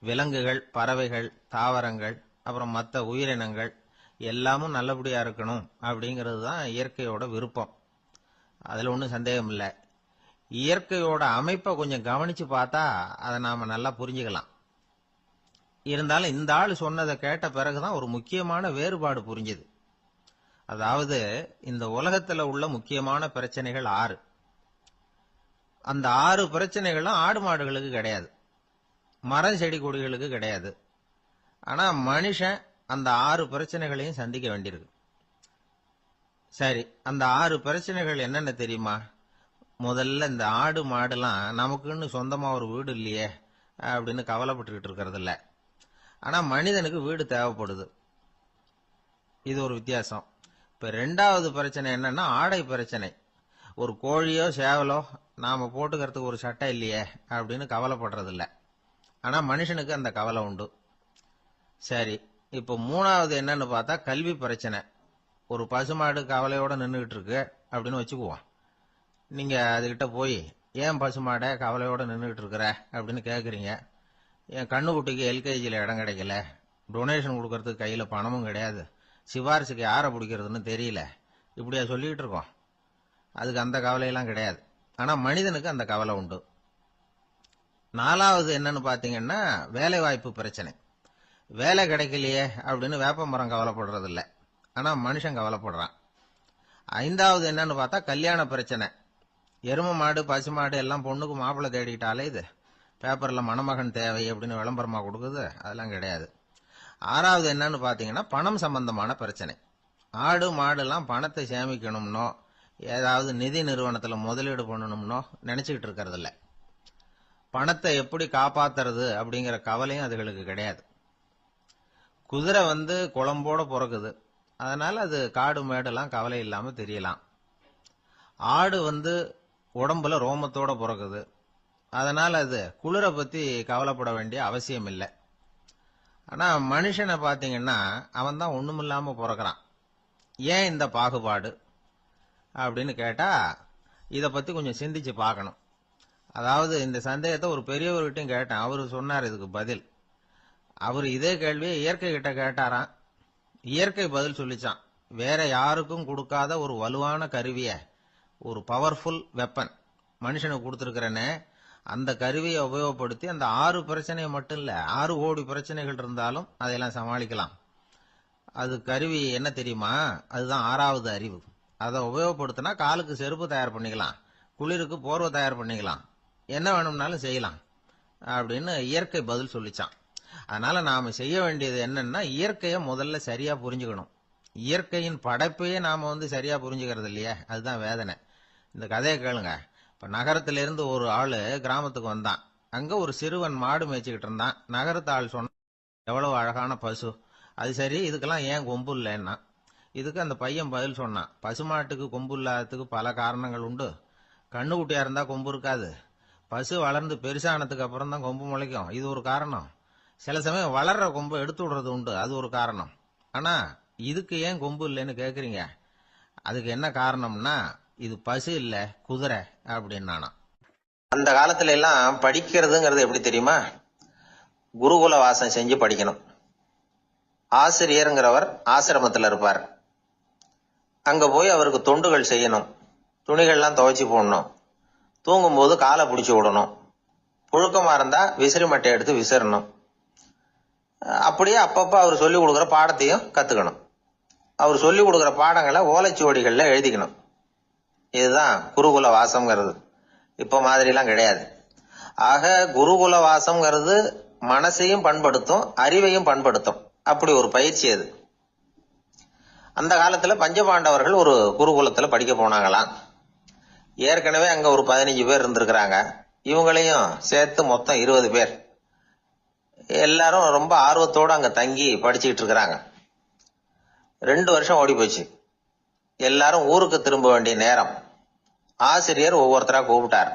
விலங்குகள், பறவைகள், தாவரங்கள், அப்புறம் மற்ற உயிரினங்கள் எல்லாமும் நல்லபடியா இருக்கணும் அப்படிங்கிறது தான் இயற்கையோட விருப்பம். அதுல ஒன்றும் சந்தேகம் இல்லை. இயற்கையோட அமைப்பை கொஞ்சம் கவனிச்சு பார்த்தா அதை நாம நல்லா புரிஞ்சுக்கலாம். இருந்தாலும் இந்த ஆள் சொன்னதை கேட்ட பிறகுதான் ஒரு முக்கியமான வேறுபாடு புரிஞ்சுது. அதாவது, இந்த உலகத்துல உள்ள முக்கியமான பிரச்சனைகள் 6. அந்த 6 பிரச்சனைகளும் ஆடு மாடுகளுக்கு கிடையாது, மரம் செடி கொடிகளுக்கு கிடையாது. ஆனா மனுஷன் அந்த 6 பிரச்சனைகளையும் சந்திக்க வேண்டியிருக்கு. சரி, அந்த 6 பிரச்சனைகள் என்னென்ன தெரியுமா? முதல்ல, இந்த ஆடு மாடுலாம் நமக்குன்னு சொந்தமா ஒரு வீடு இல்லையே அப்படின்னு கவலைப்பட்டுக்கிட்டு இருக்கிறது இல்ல. ஆனா மனிதனுக்கு வீடு தேவைப்படுது. இது ஒரு வித்தியாசம். இப்ப 2வது பிரச்சனை என்னன்னா ஆடை பிரச்சனை. ஒரு கோழியோ சேவலோ நாம போட்டுக்கிறதுக்கு ஒரு சட்டை இல்லையே அப்படின்னு கவலைப்படுறது இல்ல. ஆனா மனுஷனுக்கு அந்த கவலை உண்டு. சரி, இப்ப 3வது என்னன்னு பார்த்தா கல்வி பிரச்சனை. ஒரு பசுமாடு கவலையோட நின்றுகிட்டு இருக்கு அப்படின்னு வச்சுக்குவோம். நீங்க அதுகிட்ட போய், ஏன் பசுமாடை கவலையோட நின்றுகிட்டு இருக்கிற அப்படின்னு கேக்குறீங்க. என் கண்ணுக்குட்டிக்கு எல்கேஜியில் இடம் கிடைக்கல, டொனேஷன் கொடுக்கறதுக்கு கையில பணமும் கிடையாது, சிபாரிசுக்கு யாரை பிடிக்கிறதுன்னு தெரியல, இப்படியா சொல்லிட்டு இருக்கோம். அதுக்கு அந்த கவலையெல்லாம் கிடையாது. ஆனா மனிதனுக்கு அந்த கவலை உண்டு. 4வது என்னன்னு பாத்தீங்கன்னா வேலை வாய்ப்பு பிரச்சனை. வேலை கிடைக்கலையே அப்படின்னு வேப்ப மரம் கவலைப்படுறது இல்ல, ஆனா மனுஷன் கவலைப்படுறான். 5வது என்னன்னு பார்த்தா கல்யாண பிரச்சனை. எரும மாடு, பசு மாடு எல்லாம் பொண்ணுக்கு மாப்பிள்ளை தேடிக்கிட்டாலே இது பேப்பர்ல மணமகன் தேவை அப்படின்னு விளம்பரமா கொடுக்குது, அதெல்லாம் கிடையாது. ஆறாவது என்னன்னு பாத்தீங்கன்னா பணம் சம்பந்தமான பிரச்சனை. ஆடு மாடுலாம் பணத்தை சேமிக்கணும்னோ ஏதாவது நிதி நிறுவனத்துல முதலீடு பண்ணணும்னோ நினைச்சுக்கிட்டு இருக்கிறது இல்ல. பணத்தை எப்படி காப்பாத்துறது அப்படிங்கிற கவலையும் அதுகளுக்கு கிடையாது. குதிரை குளம்போட பிறக்குது, அதனால அது காடு மேடெல்லாம் கவலை இல்லாம தெரியலாம். ஆடு உடம்புல ரோமத்தோட பிறக்குது, அதனால அது குளிரை பத்தி கவலைப்பட வேண்டிய அவசியம் இல்லை. ஆனா மனுஷனை பாத்தீங்கன்னா அவன் தான் ஒண்ணுமில்லாம பிறக்கிறான். ஏன் இந்த பாகுபாடு அப்படின்னு கேட்டா இத பத்தி கொஞ்சம் சிந்திச்சு பார்க்கணும். அதாவது இந்த சந்தேகத்தை ஒரு பெரியவர்கிட்டையும் கேட்டேன், அவரு சொன்னார் இதுக்கு பதில். அவர் இதே கேள்வியை இயற்கை கிட்ட கேட்டாராம். இயற்கை பதில் சொல்லிச்சான், வேற யாருக்கும் கொடுக்காத ஒரு வலுவான கருவிய, ஒரு பவர்ஃபுல் வெப்பன் மனுஷனுக்கு கொடுத்திருக்கிறேன்னு, அந்த கருவியை உபயோகப்படுத்தி அந்த 6 பிரச்சனையை மட்டும் இல்ல 6 கோடி பிரச்சனைகள் இருந்தாலும் அதையெல்லாம் சமாளிக்கலாம். அது கருவி என்ன தெரியுமா? அதுதான் 6வது அறிவு. அதை உபயோகப்படுத்தினா காலுக்கு செருப்பு தயார் பண்ணிக்கலாம், குளிருக்கு போர்வை தயார் பண்ணிக்கலாம், என்ன வேணும்னாலும் செய்யலாம் அப்படின்னு இயற்கை பதில் சொல்லிச்சான். அதனால நாம செய்ய வேண்டியது என்னன்னா இயற்கையை முதல்ல சரியா புரிஞ்சுக்கணும். இயற்கையின் படைப்பையே நாம சரியா புரிஞ்சுக்கிறது இல்லையே, அதுதான் வேதனை. இந்த கதையை கேளுங்க. இப்ப நகரத்திலிருந்து ஒரு ஆளு கிராமத்துக்கு வந்தான். அங்க ஒரு சிறுவன் மாடு மேய்ச்சிக்கிட்டு இருந்தான். நகரத்து ஆள் சொன்ன, எவ்வளவு அழகான பசு, அது சரி இதுக்கெல்லாம் ஏன் கொம்பு இல்லைன்னா. இதுக்கு அந்த பையன் பதில் சொன்னான், பசுமாட்டுக்கு கொம்பு இல்லாததுக்கு பல காரணங்கள் உண்டு. கண்ணுக்குட்டியா இருந்தா கொம்பு இருக்காது, பசு வளர்ந்து பெருசானதுக்கு அப்புறம் தான் கொம்பு முளைக்கும், இது ஒரு காரணம். சில சமயம் வளர்ற கொம்பு எடுத்து விடுறது உண்டு, அது ஒரு காரணம். ஆனா இதுக்கு ஏன் கொம்பு இல்லைன்னு கேக்குறீங்க, அதுக்கு என்ன காரணம்னா இது பசு இல்ல குதிரை அப்படின்னானா. அந்த காலத்துல எல்லாம் படிக்கிறதுங்கிறது எப்படி தெரியுமா? குருகுல வாசம் செஞ்சு படிக்கணும். ஆசிரியருங்கிறவர் ஆசிரமத்தில் இருப்பார். அங்க போய் அவருக்கு தொண்டுகள் செய்யணும், துணிகள்லாம் துவைச்சு போடணும், தூங்கும்போது காலை பிடிச்சி விடணும், புழுக்கமா இருந்தா விசிறி மட்டை எடுத்து விசிறணும். அப்படியே அப்பப்ப அவர் சொல்லிக் கொடுக்குற பாடத்தையும் கத்துக்கணும். அவர் சொல்லிக் கொடுக்குற பாடங்களை ஓலைச்சுவடிகள்ல எழுதிக்கணும். இதுதான் குருகுல வாசம்ங்கிறது. இப்ப மாதிரிலாம் கிடையாது. ஆக குருகுல வாசம்ங்கிறது மனசையும் பண்படுத்தும், அறிவையும் பண்படுத்தும். அப்படி ஒரு பயிற்சி அது. அந்த காலத்துல பஞ்சபாண்டவர்கள் ஒரு குருகுலத்துல படிக்க போனாங்களாம். ஏற்கனவே அங்க ஒரு 15 பேர் இருந்திருக்கிறாங்க. இவங்களையும் சேர்த்து மொத்தம் 20 பேர். எல்லாரும் ரொம்ப ஆர்வத்தோடு அங்க தங்கி படிச்சுக்கிட்டு இருக்கிறாங்க. 2 வருஷம் ஓடி போச்சு. எல்லாரும் ஊருக்கு திரும்ப வேண்டிய நேரம். ஆசிரியர் ஒவ்வொருத்தரா கூப்பிட்டார்.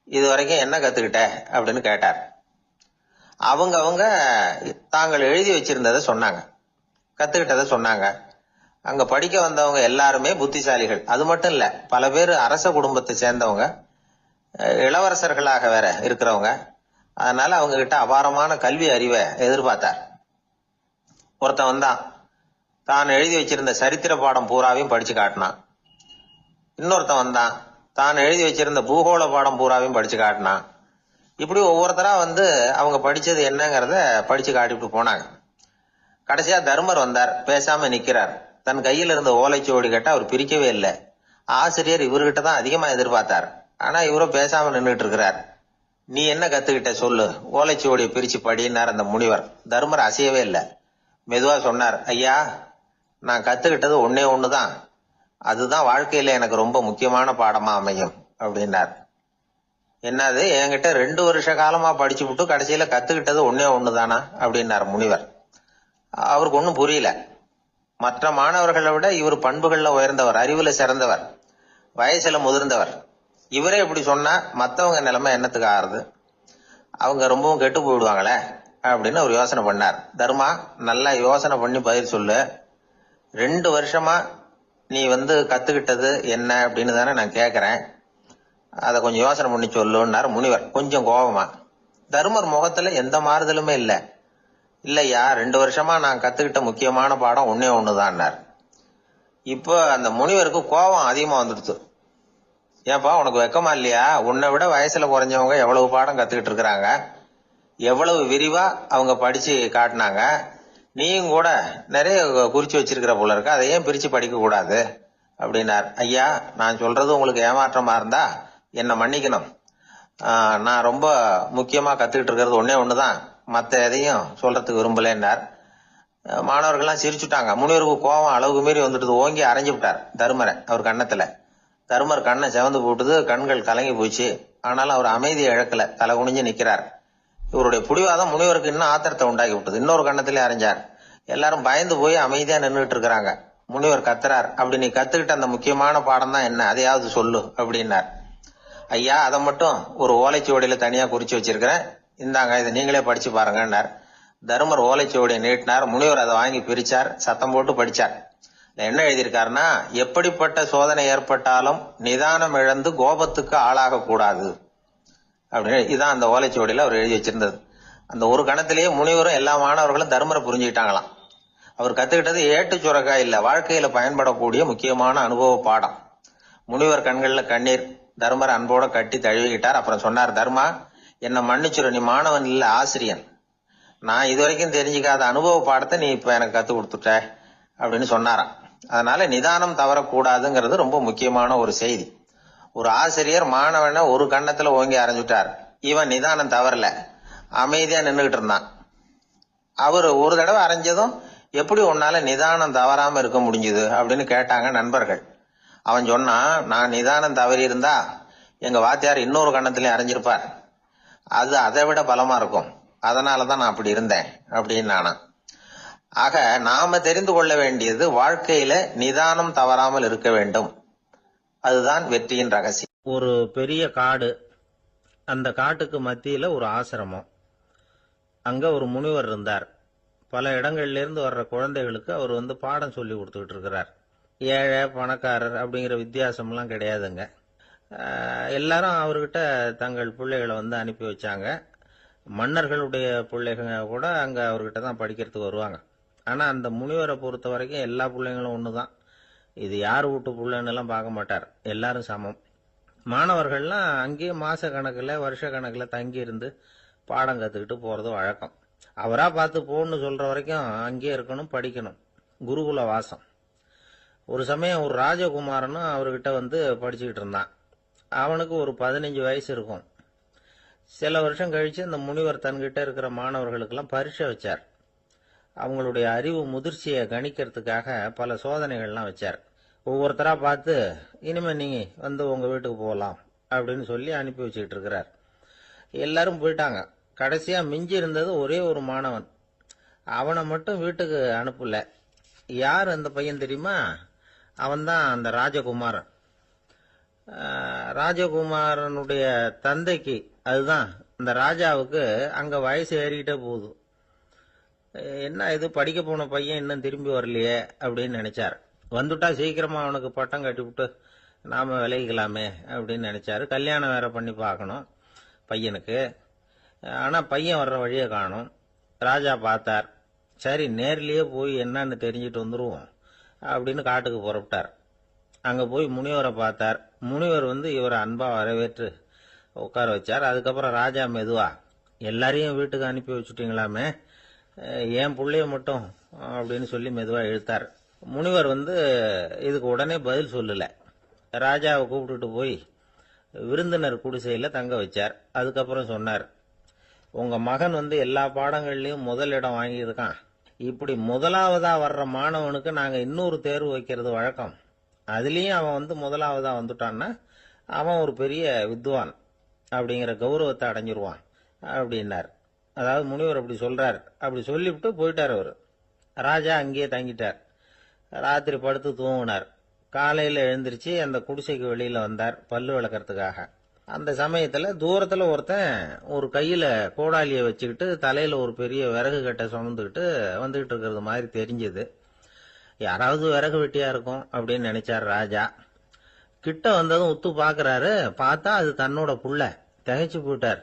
இது வரைக்கும் என்ன கத்துக்கிட்ட அப்படின்னு கேட்டார். அவங்க தாங்கள் எழுதி வச்சிருந்ததை சொன்னாங்க, கத்துக்கிட்டதை சொன்னாங்க. அங்க படிக்க வந்தவங்க எல்லாருமே புத்திசாலிகள். அது மட்டும் இல்ல, பல பேர் அரச குடும்பத்தை சேர்ந்தவங்க, இளவரசர்களாக வேற இருக்கிறவங்க. அதனால அவங்க கிட்ட அபாரமான கல்வி அறிவை எதிர்பார்த்தார். ஒருத்தன் வந்தான், தான் எழுதி வச்சிருந்த சரித்திர பாடம் பூராவையும் படிச்சு காட்டினான். இன்னொருத்தன் வந்தான், தான் எழுதி வச்சிருந்த பூகோள பாடம் பூராவையும் படிச்சு காட்டினான். இப்படி ஒவ்வொருத்தரா அவங்க படிச்சது என்னங்கிறத படிச்சு காட்டிட்டு போனாங்க. கடைசியா தர்மர் வந்தார், பேசாம நிக்கிறார். தன் கையில் இருந்த ஓலைச்சுவடி கேட்டா அவர் பிரிக்கவே இல்லை. ஆசிரியர் இவர்கிட்ட தான் அதிகமா எதிர்பார்த்தார். ஆனா இவரும் பேசாம நின்றுட்டு இருக்கிறார். நீ என்ன கத்துக்கிட்ட சொல்லு, ஓலைச்சுவடியை பிரிச்சு படினார் அந்த முனிவர். தர்மர் அசையவே இல்லை. மெதுவா சொன்னார், ஐயா நான் கத்துக்கிட்டது ஒன்னே ஒண்ணுதான், அதுதான் வாழ்க்கையில எனக்கு ரொம்ப முக்கியமான பாடமா அமையும் அப்படின்னார். என்னது, என்கிட்ட 2 வருஷ காலமா படிச்சு விட்டு கடைசியில கத்துக்கிட்டது ஒன்னே ஒண்ணுதானா அப்படின்னார் முனிவர். அவருக்கு ஒன்னும் புரியல. மற்ற மாணவர்களை விட இவர் பண்புகள்ல உயர்ந்தவர், அறிவுல சிறந்தவர், வயசுல முதிர்ந்தவர். இவரே இப்படி சொன்னா மத்தவங்க நிலைமை என்னத்துக்கு ஆறுது? அவங்க ரொம்பவும் கெட்டு போயிடுவாங்களே அப்படின்னு அவர் யோசனை பண்ணார். தர்மா, நல்லா யோசனை பண்ணி பதில் சொல்லு. 2 வருஷமா நீ கத்துக்கிட்டது என்ன அப்படின்னு தானே நான் கேக்குறேன், அத கொஞ்சம் யோசனை பண்ணி சொல்லுன்னாரு முனிவர் கொஞ்சம் கோபமா. தர்மர் முகத்துல எந்த மாறுதலுமே இல்ல. இல்லையா, 2 வருஷமா நான் கத்துக்கிட்ட முக்கியமான பாடம் ஒன்னே ஒண்ணுதான்னார். இப்போ அந்த முனிவருக்கு கோபம் அதிகமா வந்துடுச்சு. ஏப்பா உனக்கு வெக்கமா இல்லையா? உன்னை விட வயசுல குறைஞ்சவங்க எவ்வளவு பாடம் கத்துக்கிட்டு இருக்கிறாங்க, எவ்வளவு விரிவா அவங்க படிச்சு காட்டினாங்க. நீயும் கூட நிறைய குறிச்சு வச்சிருக்கிற போல இருக்க, அதை ஏன் பிரிச்சு படிக்க கூடாது அப்படின்னார். ஐயா நான் சொல்றது உங்களுக்கு ஏமாற்றமா இருந்தா என்ன மன்னிக்கணும். நான் ரொம்ப முக்கியமா கத்துக்கிட்டு இருக்கிறது ஒன்னே ஒண்ணுதான், மத்த எதையும் சொல்றதுக்கு விரும்பலன்னார். மாணவர்கள்லாம் சிரிச்சுட்டாங்க. முனிவருக்கு கோபம் அளவுக்கு மீறி வந்துட்டு ஓங்கி அரைஞ்சு விட்டார் தருமரை அவர் கன்னத்துல. தருமர் கண்ணை செவந்து போட்டுது, கண்கள் கலங்கி போச்சு. ஆனாலும் அவர் அமைதியை இழக்கல, தலை குனிஞ்சு நிக்கிறார். இவருடைய புடிவாதம் முனிவருக்கு இன்னும் ஆத்திரத்தை உண்டாக்கி விட்டது. இன்னொரு கண்ணத்திலே அரைஞ்சார். எல்லாரும் பயந்து போய் அமைதியா நின்றுட்டு இருக்கிறாங்க. முனிவர் கத்துறார், அப்படி நீ கத்துக்கிட்ட அந்த முக்கியமான பாடம் தான் என்ன, அதையாவது சொல்லு அப்படின்னார். ஐயா, அதை மட்டும் ஒரு ஓலைச்சுவடியில தனியா குறிச்சு வச்சிருக்கிறேன், இந்தாங்க இதை நீங்களே படிச்சு பாருங்கன்னார். தருமர் ஓலைச்சுவடியை நீட்டினார். முனிவர் அதை வாங்கி பிரிச்சார், சத்தம் போட்டு படிச்சார். என்ன எழுதியிருக்காருன்னா, எப்படிப்பட்ட சோதனை ஏற்பட்டாலும் நிதானம் இழந்து கோபத்துக்கு ஆளாக கூடாது அப்படின்னு. இதான் அந்த ஓலைச்சுவடியில அவர் எழுதி வச்சிருந்தது. அந்த ஒரு கணத்திலேயே முனிவரும் எல்லா மாணவர்களும் தர்மரை புரிஞ்சுக்கிட்டாங்களாம். அவர் கத்துக்கிட்டது ஏட்டு சுரக்கா இல்ல, வாழ்க்கையில பயன்படக்கூடிய முக்கியமான அனுபவ பாடம். முனிவர் கண்கள்ல கண்ணீர். தர்மர் அன்போட கட்டி தழுவிக்கிட்டார். அப்புறம் சொன்னார், தர்மா, என்ன மன்னிச்சுரு, நீ மாணவன் இல்ல, ஆசிரியன். நான் இதுவரைக்கும் தெரிஞ்சுக்காத அனுபவ பாடத்தை நீ இப்ப எனக்கு கத்து கொடுத்துட்ட அப்படின்னு சொன்னாராம். அதனால நிதானம் தவறக்கூடாதுங்கிறது ரொம்ப முக்கியமான ஒரு செய்தி. ஒரு ஆசிரியர் மாணவனை ஒரு கண்ணத்துல ஓங்கி அரைஞ்சுட்டார். இவன் நிதானம் தவறல, அமைதியா நின்றுகிட்டு இருந்தான். அவரு ஒரு தடவை அரைஞ்சதும் எப்படி உன்னால நிதானம் தவறாம இருக்க முடிஞ்சுது அப்படின்னு கேட்டாங்க நண்பர்கள். அவன் சொன்னான், நான் நிதானம் தவறி இருந்தா எங்க வாத்தியார் இன்னொரு கண்ணத்திலே அரைஞ்சிருப்பார், அது அதை விட பலமா இருக்கும், அதனாலதான் நான் அப்படி இருந்தேன் அப்படின்னு நானா. ஆக நாம தெரிந்து கொள்ள வேண்டியது, வாழ்க்கையில நிதானம் தவறாமல் இருக்க வேண்டும். அதுதான் வெற்றியின் ரகசியம். ஒரு பெரிய காடு, அந்த காட்டுக்கு மத்தியில ஒரு ஆசிரமம். அங்க ஒரு முனிவர் இருந்தார். பல இடங்கள்ல இருந்து வர்ற குழந்தைகளுக்கு அவர் பாடம் சொல்லி கொடுத்துக்கிட்டு இருக்கிறார். ஏழை பணக்காரர் அப்படிங்கிற வித்தியாசம்லாம் கிடையாதுங்க. எல்லாரும் அவர்கிட்ட தங்கள் பிள்ளைகளை அனுப்பி வச்சாங்க. மன்னர்களுடைய பிள்ளைங்க கூட அங்க அவர்கிட்ட தான் படிக்கிறதுக்கு வருவாங்க. ஆனா அந்த முனிவரை பொறுத்த வரைக்கும் எல்லா பிள்ளைங்களும் ஒண்ணுதான். இது யார் வீட்டு பிள்ளைன்னு எல்லாம் பார்க்க மாட்டார், எல்லாரும் சமம். மாணவர்கள்லாம் அங்கேயே மாச கணக்குல வருஷ கணக்குல தங்கி இருந்து பாடம் கத்துக்கிட்டு போறது வழக்கம். அவரா பார்த்து போன்னு சொல்ற வரைக்கும் அங்கேயே இருக்கணும், படிக்கணும். குருகுல வாசம். ஒரு சமயம் ஒரு ராஜகுமாரனும் அவர்கிட்ட படிச்சுக்கிட்டு இருந்தான். அவனுக்கு ஒரு 15 வயசு இருக்கும். சில வருஷம் கழிச்சு அந்த முனிவர் தன்கிட்ட இருக்கிற மாணவர்களுக்கெல்லாம் பரீட்சை வச்சார். அவங்களுடைய அறிவு முதிர்ச்சியை கணிக்கிறதுக்காக பல சோதனைகள்லாம் வச்சார். ஒவ்வொருத்தரா பார்த்து, இனிமே நீங்க உங்க வீட்டுக்கு போகலாம் அப்படின்னு சொல்லி அனுப்பி வச்சுக்கிட்டு இருக்கிறார். எல்லாரும் போயிட்டாங்க. கடைசியா மிஞ்சி இருந்தது ஒரே ஒரு மாணவன். அவனை மட்டும் வீட்டுக்கு அனுப்பல. யார் அந்த பையன் தெரியுமா? அவன்தான் அந்த ராஜகுமாரன். ராஜகுமாரனுடைய தந்தைக்கு, அதுதான் அந்த ராஜாவுக்கு, அங்க வயசு ஏறிக்கிட்டே போகுது. என்ன இது, படிக்க போன பையன் இன்னும் திரும்பி வரலையே அப்படின்னு நினைச்சார். வந்துட்டா சீக்கிரமா அவனுக்கு பட்டம் கட்டி விட்டு நாம விலகிக்கலாமே அப்படின்னு நினைச்சாரு. கல்யாணம் வேற பண்ணி பார்க்கணும் பையனுக்கு. ஆனா பையன் வர்ற வழியை காணும். ராஜா பார்த்தார். சரி, நேர்லயே போய் என்னன்னு தெரிஞ்சிட்டு வந்துருவோம் அப்படின்னு காட்டுக்கு புறப்பட்டார். அங்க போய் முனிவரை பார்த்தார். முனிவர் இவரை அன்பா வரவேற்று உட்கார வச்சார். அதுக்கப்புறம் ராஜா மெதுவா, எல்லாரையும் வீட்டுக்கு அனுப்பி வச்சுட்டீங்களாமே, ஏன் பிள்ளைய மட்டும் அப்படின்னு சொல்லி மெதுவா இழுத்தார். முனிவர் இதுக்கு உடனே பதில் சொல்லல. ராஜாவை கூப்பிட்டுட்டு போய் விருந்தினர் குடிசையில தங்க வச்சார். அதுக்கப்புறம் சொன்னார், உங்க மகன் எல்லா பாடங்கள்லயும் முதலிடம் வாங்கியிருக்கான். இப்படி முதலாவதா வர்ற மாணவனுக்கு நாங்க இன்னொரு தேர்வு வைக்கிறது வழக்கம். அதுலயும் அவன் முதலாவதா வந்துட்டான்னா அவன் ஒரு பெரிய வித்வான் அப்படிங்கிற கௌரவத்தை அடைஞ்சிருவான் அப்படின்னார். அதாவது முனிவர் அப்படி சொல்றார். அப்படி சொல்லிவிட்டு போயிட்டார் அவரு. ராஜா அங்கேயே தங்கிட்டார். ராத்திரி படுத்து தூங்கினார். காலையில எழுந்திருச்சு அந்த குடிசைக்கு வெளியில வந்தார் பல்லு விளக்கறதுக்காக. அந்த சமயத்துல தூரத்துல ஒருத்தன் ஒரு கையில கோடாலியை வச்சுக்கிட்டு தலையில ஒரு பெரிய விறகு கட்டை சுமந்துக்கிட்டு வந்துகிட்டு இருக்கிறது மாதிரி தெரிஞ்சது. யாராவது விறகு வெட்டியா இருக்கும் அப்படின்னு நினைச்சார் ராஜா. கிட்ட வந்ததும் உத்து பாக்குறாரு. பார்த்தா அது தன்னோட புள்ள. திகைச்சு போயிட்டார்.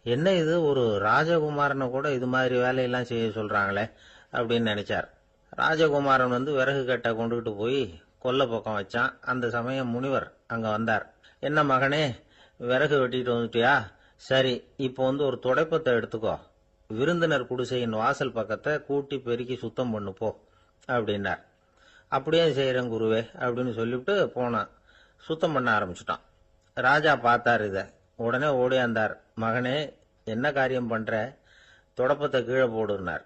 என்ன இது, ஒரு ராஜகுமாரனை கூட இது மாதிரி வேலையெல்லாம் செய்ய சொல்றாங்களே அப்படின்னு நினைச்சார். ராஜகுமாரன் விறகு கட்டை கொண்டுகிட்டு போய் கொல்லை பக்கம் வச்சான். அந்த சமயம் முனிவர் அங்க வந்தார். என்ன மகனே, விறகு வெட்டிட்டு வந்துட்டியா? சரி, இப்போ ஒரு துடைப்பத்தை எடுத்துக்கோ, விருந்தினர் குடிசையின் வாசல் பக்கத்தை கூட்டி பெருக்கி சுத்தம் பண்ணு போ அப்படின்னார். அப்படியே செய்யறேன் குருவே அப்படின்னு சொல்லிவிட்டு போனான். சுத்தம் பண்ண ஆரம்பிச்சுட்டான். ராஜா பார்த்தார். இத உடனே ஓடியாந்தார். மகனே, என்ன காரியம் பண்ற? தொடப்பத்தை கீழே போடுனார்.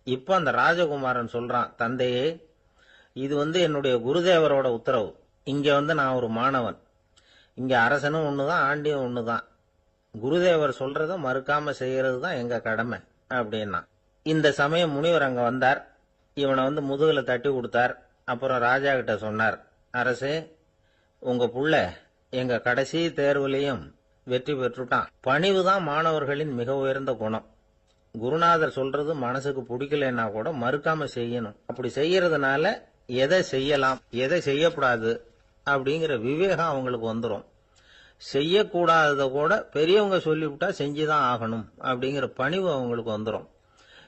இப்ப அந்த ராஜகுமாரன் சொல்றான், தந்தையே, இது என்னுடைய குருதேவரோட உத்தரவு. இங்க நான் ஒரு மாணவன். இங்க அரசனும் ஒண்ணுதான், ஆண்டியும் ஒண்ணுதான். குருதேவர் சொல்றத மறுக்காம செய்யறது தான் எங்க கடமை அப்படின்னா. இந்த சமயம் முனிவர் அங்க வந்தார். இவனை முதுகுல தட்டி கொடுத்தார். அப்புறம் ராஜா கிட்ட சொன்னார், அரசே, உங்க புள்ள எங்க கடைசி தேர்வுலையும் வெற்றி பெற்றுட்டான். பணிவுதான் மாணவர்களின் மிக உயர்ந்த குணம். குருநாதர் சொல்றது மனசுக்கு பிடிக்கலன்னா கூட மறுக்காம செய்யணும். அப்படி செய்யறதுனால எதை செய்யலாம், எதை செய்யக்கூடாது அப்படிங்கிற விவேகம் அவங்களுக்கு வந்துடும். செய்யக்கூடாதத கூட பெரியவங்க சொல்லிவிட்டா செஞ்சுதான் ஆகணும் அப்படிங்கிற பணிவு அவங்களுக்கு வந்துடும்.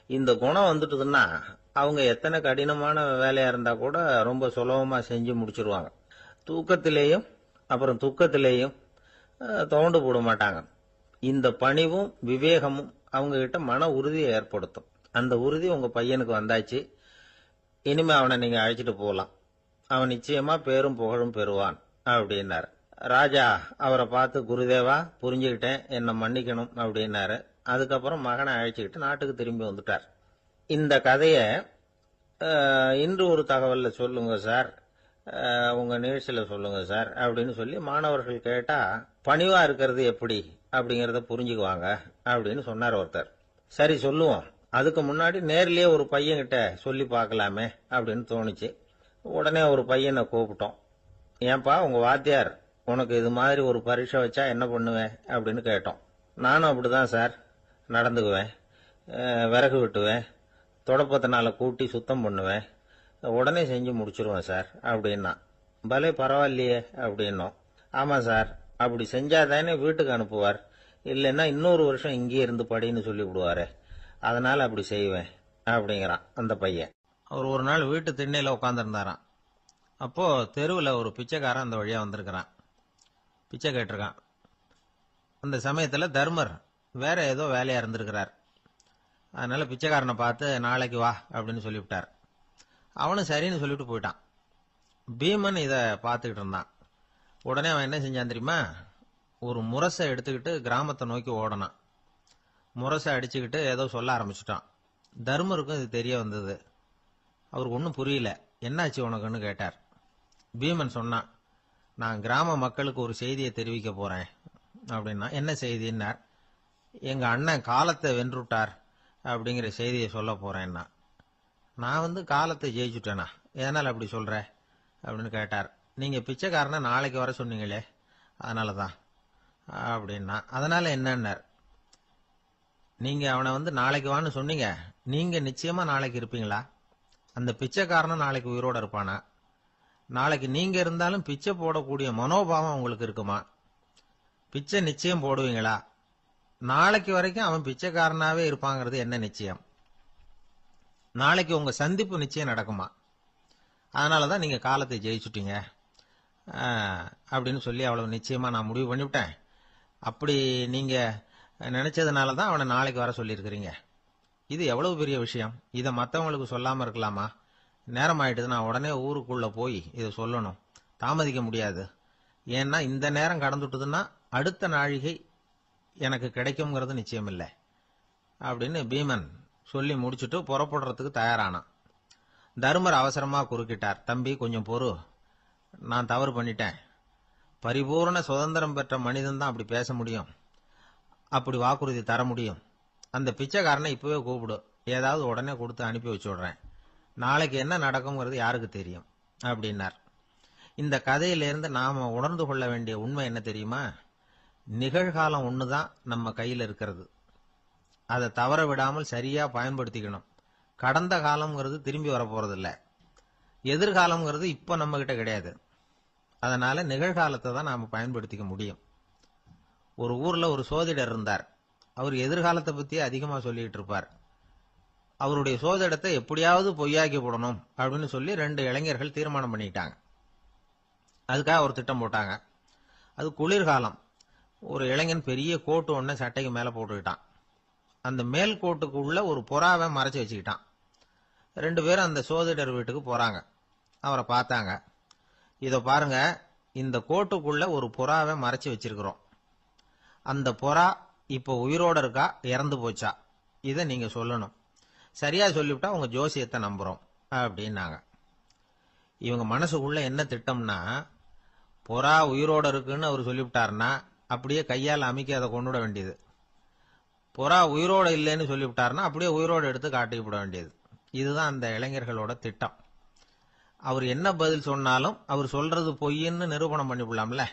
இந்த குணம் வந்துட்டுதுன்னா அவங்க எத்தனை கடினமான வேலையா இருந்தா கூட ரொம்ப சுலபமா செஞ்சு முடிச்சிருவாங்க. தூக்கத்திலேயும் அப்புறம் துக்கத்திலேயும் தோண்டு போட மாட்டாங்க. இந்த பணிவும் விவேகமும் அவங்க கிட்ட மன உறுதியை ஏற்படுத்தும். அந்த உறுதி உங்க பையனுக்கு வந்தாச்சு. இனிமே அவனை நீங்க அழைச்சிட்டு போகலாம். அவன் நிச்சயமா பேரும் புகழும் பெறுவான் அப்படின்னாரு. ராஜா அவரை பார்த்து, குருதேவா, புரிஞ்சுக்கிட்டேன், என்னை மன்னிக்கணும் அப்படின்னாரு. அதுக்கப்புறம் மகனை அழைச்சிக்கிட்டு நாட்டுக்கு திரும்பி வந்துட்டார். இந்த கதைய இன்று ஒரு தகவல்ல சொல்லுங்க சார், உங்க நிகழ்ச்சியில சொல்லுங்க சார் அப்படின்னு சொல்லி மாணவர்கள் கேட்டா, பணிவா இருக்கிறது எப்படி அப்படிங்கறத புரிஞ்சுக்குவாங்க அப்படின்னு சொன்னார் ஒருத்தர். சரி, சொல்லுவோம். அதுக்கு முன்னாடி நேர்லயே ஒரு பையன்கிட்ட சொல்லி பார்க்கலாமே அப்படின்னு தோணுச்சு. உடனே ஒரு பையனை கூப்பிட்டோம். ஏன்பா, உங்க வாத்தியார் உனக்கு இது மாதிரி ஒரு பரீட்சை வச்சா என்ன பண்ணுவேன் அப்படின்னு கேட்டோம். நானும் அப்படிதான் சார் நடந்துக்குவேன். விறகு வெட்டுவேன், தொடப்பத்தினால கூட்டி சுத்தம் பண்ணுவேன், உடனே செஞ்சு முடிச்சிருவேன் சார் அப்படின்னா. பலே, பரவாயில்லையே அப்படின்னோம். ஆமா சார், அப்படி செஞ்சாதானே வீட்டுக்கு அனுப்புவார், இல்லைன்னா இன்னொரு வருஷம் இங்கேயே இருந்து படின்னு சொல்லி விடுவாரு, அதனால அப்படி செய்வேன் அப்படிங்கிறான் அந்த பையன். அவர் ஒரு நாள் வீட்டு திண்ணையில உட்காந்துருந்தாராம். அப்போ தெருவில் ஒரு பிச்சைக்காரன் அந்த வழியா வந்திருக்கிறான். பிச்சை கேட்டிருக்கான். அந்த சமயத்துல தர்மர் வேற ஏதோ வேலையா இருந்திருக்கிறார். அதனால பிச்சைக்காரனை பார்த்து, நாளைக்கு வா அப்படின்னு சொல்லிவிட்டார். அவனும் சரின்னு சொல்லிட்டு போயிட்டான். பீமன் இத பார்த்துக்கிட்டு இருந்தான். உடனே அவன் என்ன செஞ்சான் தெரியுமா? ஒரு முரசை எடுத்துக்கிட்டு கிராமத்தை நோக்கி ஓடனான். முரசை அடிச்சுக்கிட்டு ஏதோ சொல்ல ஆரம்பிச்சுட்டான். தர்மருக்கும் இது தெரிய வந்தது. அவருக்கு ஒன்றும் புரியல. என்னாச்சு உனக்குன்னு கேட்டார். பீமன் சொன்னான், நான் கிராம மக்களுக்கு ஒரு செய்தியை தெரிவிக்க போறேன் அப்படின்னா. என்ன செய்தின்னார். எங்க அண்ணன் காலத்தை வென்றுட்டார் அப்படிங்கிற செய்தியை சொல்ல போறேன்னா. நான் காலத்தை ஜெயிச்சுட்டேனா, எதனால் அப்படி சொல்ற அப்படின்னு கேட்டார். நீங்க பிச்சைக்காரனை நாளைக்கு வர சொன்னீங்களே, அதனாலதான் அப்படின்னா. அதனால என்னன்னார். நீங்க அவனை நாளைக்கு வான்னு சொன்னீங்க, நீங்க நிச்சயமா நாளைக்கு இருப்பீங்களா? அந்த பிச்சைக்காரனும் நாளைக்கு உயிரோட இருப்பானா? நாளைக்கு நீங்க இருந்தாலும் பிச்சை போடக்கூடிய மனோபாவம் உங்களுக்கு இருக்குமா? பிச்சை நிச்சயம் போடுவீங்களா? நாளைக்கு வரைக்கும் அவன் பிச்சைக்காரனாவே இருப்பாங்கிறது என்ன நிச்சயம்? நாளைக்கு உங்க சந்திப்பு நிச்சயம் நடக்குமா? அதனாலதான் நீங்க காலத்தை ஜெயிச்சுட்டீங்க அப்படின்னு சொல்லி அவ்வளவு நிச்சயமா நான் முடிவு பண்ணிவிட்டேன். அப்படி நீங்க நினைச்சதுனாலதான் அவனை நாளைக்கு வர சொல்லியிருக்கிறீங்க. இது எவ்வளவு பெரிய விஷயம். இதை மற்றவங்களுக்கு சொல்லாம இருக்கலாமா? நேரம் ஆயிட்டுது, நான் உடனே ஊருக்குள்ள போய் இதை சொல்லணும், தாமதிக்க முடியாது. ஏன்னா இந்த நேரம் கடந்துட்டுதுன்னா அடுத்த நாழிகை எனக்கு கிடைக்கும்ங்கிறது நிச்சயம் இல்லை அப்படின்னு பீமன் சொல்லி முடிச்சுட்டு புறப்படுறதுக்கு தயாரானான். தர்மர் அவசரமா குறுக்கிட்டார். தம்பி, கொஞ்சம் பொறு, நான் தவறு பண்ணிட்டேன். பரிபூர்ண சுதந்திரம் பெற்ற மனிதன் தான் அப்படி பேச முடியும், அப்படி வாக்குறுதி தர முடியும். அந்த பிச்சைக்காரனை இப்பவே கூப்பிடு, ஏதாவது உடனே கொடுத்து அனுப்பி வச்சு விடுறேன். நாளைக்கு என்ன நடக்கும்ங்கிறது யாருக்கு தெரியும் அப்படின்னார். இந்த கதையிலிருந்து நாம உணர்ந்து கொள்ள வேண்டிய உண்மை என்ன தெரியுமா? நிகழ்காலம் ஒண்ணுதான் நம்ம கையில் இருக்கிறது. அதை தவற விடாமல் சரியா பயன்படுத்திக்கணும். கடந்த காலம்ங்கிறது திரும்பி வரப்போறது இல்ல. எதிர்காலம்ங்கிறது இப்ப நம்ம கிட்ட கிடையாது. அதனால நிகழ்காலத்தை தான் நாம பயன்படுத்திக்க முடியும். ஒரு ஊர்ல ஒரு சோதிடர் இருந்தார். அவர் எதிர்காலத்தை பத்தி அதிகமா சொல்லிட்டு இருப்பார். அவருடைய சோதிடத்தை எப்படியாவது பொய்யாக்கி போடணும் அப்படின்னு சொல்லி 2 இளைஞர்கள் தீர்மானம் பண்ணிட்டாங்க. அதுக்காக ஒரு திட்டம் போட்டாங்க. அது குளிர்காலம். ஒரு இளைஞன் பெரிய கோட்டு ஒண்ணு சட்டைக்கு மேல போட்டுக்கிட்டான். அந்த மேல் கோட்டுக்குள்ள ஒரு புறாவை மறைச்சு வச்சுக்கிட்டான். 2 பேரும் அந்த சோதிடர் வீட்டுக்கு போறாங்க. அவரை பார்த்தாங்க. இத பாருங்க, இந்த கோட்டுக்குள்ள ஒரு புறாவை மறைச்சு வச்சிருக்கிறோம். அந்த புறா இப்போ உயிரோட இருக்கா இறந்து போச்சா இதை நீங்க சொல்லணும். சரியா சொல்லிவிட்டா உங்க ஜோசியத்தை நம்புறோம் அப்படின்னாங்க. இவங்க மனசுக்குள்ள என்ன திட்டம்னா, புறா உயிரோட இருக்குன்னு அவர் சொல்லிவிட்டாருன்னா அப்படியே கையால் அமைக்க அதை கொண்டுட வேண்டியது. புறா உயிரோட இல்லைன்னு சொல்லிவிட்டாருன்னா அப்படியே உயிரோட எடுத்து காட்டிவிட வேண்டியது. இதுதான் அந்த இளைஞர்களோட திட்டம். அவர் என்ன பதில் சொன்னாலும் அவர் சொல்றது பொய்ன்னு நிரூபணம் பண்ணிவிடலாம்ல.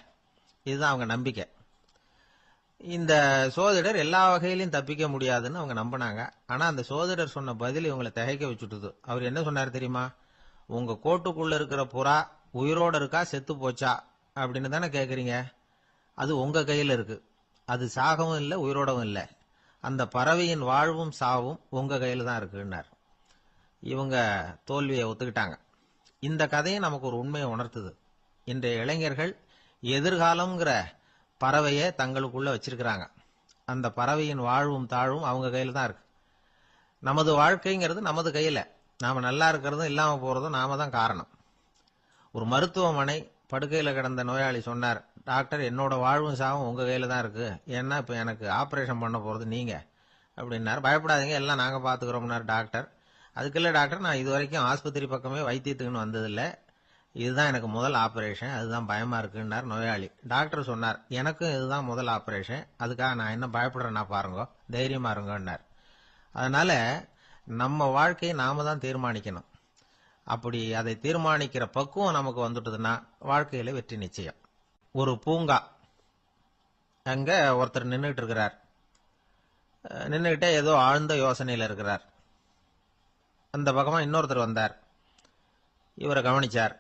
இதுதான் அவங்க நம்பிக்கை. இந்த சோதிடர் எல்லா வகையிலையும் தப்பிக்க முடியாதுன்னு அவங்க நம்பினாங்க. ஆனா அந்த சோதிடர் சொன்ன பதில் இவங்களை திகைக்க வச்சுட்டுது. அவர் என்ன சொன்னார் தெரியுமா? உங்க கோட்டுக்குள்ள இருக்கிற புறா உயிரோட இருக்கா செத்து போச்சா அப்படின்னு தானே கேக்குறீங்க. அது உங்க கையில இருக்கு. அது சாகவும் இல்லை உயிரோடவும் இல்லை. அந்த பறவையின் வாழ்வும் சாவும் உங்க கையில தான் இருக்குன்னார். இவங்க தோல்வியை ஒத்துக்கிட்டாங்க. இந்த கதையை நமக்கு ஒரு உண்மையை உணர்த்துது. இன்றைய இளைஞர்கள் எதிர்காலம்ங்கிற பறவையை தங்களுக்குள்ள வச்சிருக்கிறாங்க. அந்த பறவையின் வாழ்வும் தாழ்வும் அவங்க கையில தான் இருக்கு. நமது வாழ்க்கைங்கிறது நமது கையில. நாம நல்லா இருக்கிறதும் இல்லாம போறதும் நாம தான் காரணம். ஒரு மருத்துவமனை படுக்கையில கிடந்த நோயாளி சொன்னார், டாக்டர் என்னோட வாழ்வும் சாவும் உங்க கையில தான் இருக்கு. ஏன்னா இப்ப எனக்கு ஆபரேஷன் பண்ண போறது நீங்க அப்படின்னாரு. பயப்படாதீங்க எல்லாம் நாங்க பாத்துக்கிறோம்னாரு டாக்டர். அதுக்குள்ள டாக்டர் நான் இது வரைக்கும் ஆஸ்பத்திரி பக்கமே வைத்தியத்துக்குன்னு வந்ததில்லை. இதுதான் எனக்கு முதல் ஆபரேஷன். அதுதான் பயமா இருக்குன்னார் நோயாளி. டாக்டர் சொன்னார், எனக்கும் இதுதான் முதல் ஆபரேஷன். அதுக்காக நான் என்ன பயப்படுறேன்னா பாருங்க, தைரியமா இருங்கன்னார். அதனால நம்ம வாழ்க்கையை நாம தான் தீர்மானிக்கணும். அப்படி அதை தீர்மானிக்கிற பக்குவம் நமக்கு வந்துட்டதுன்னா வாழ்க்கையில வெற்றி நிச்சயம். ஒரு பூங்கா, அங்க ஒருத்தர் நின்றுட்டு இருக்கிறார். நின்றுகிட்டே ஏதோ ஆழ்ந்த யோசனையில இருக்கிறார். அந்த பக்கமா இன்னொருத்தர் வந்தார். இவரை கவனிச்சார்.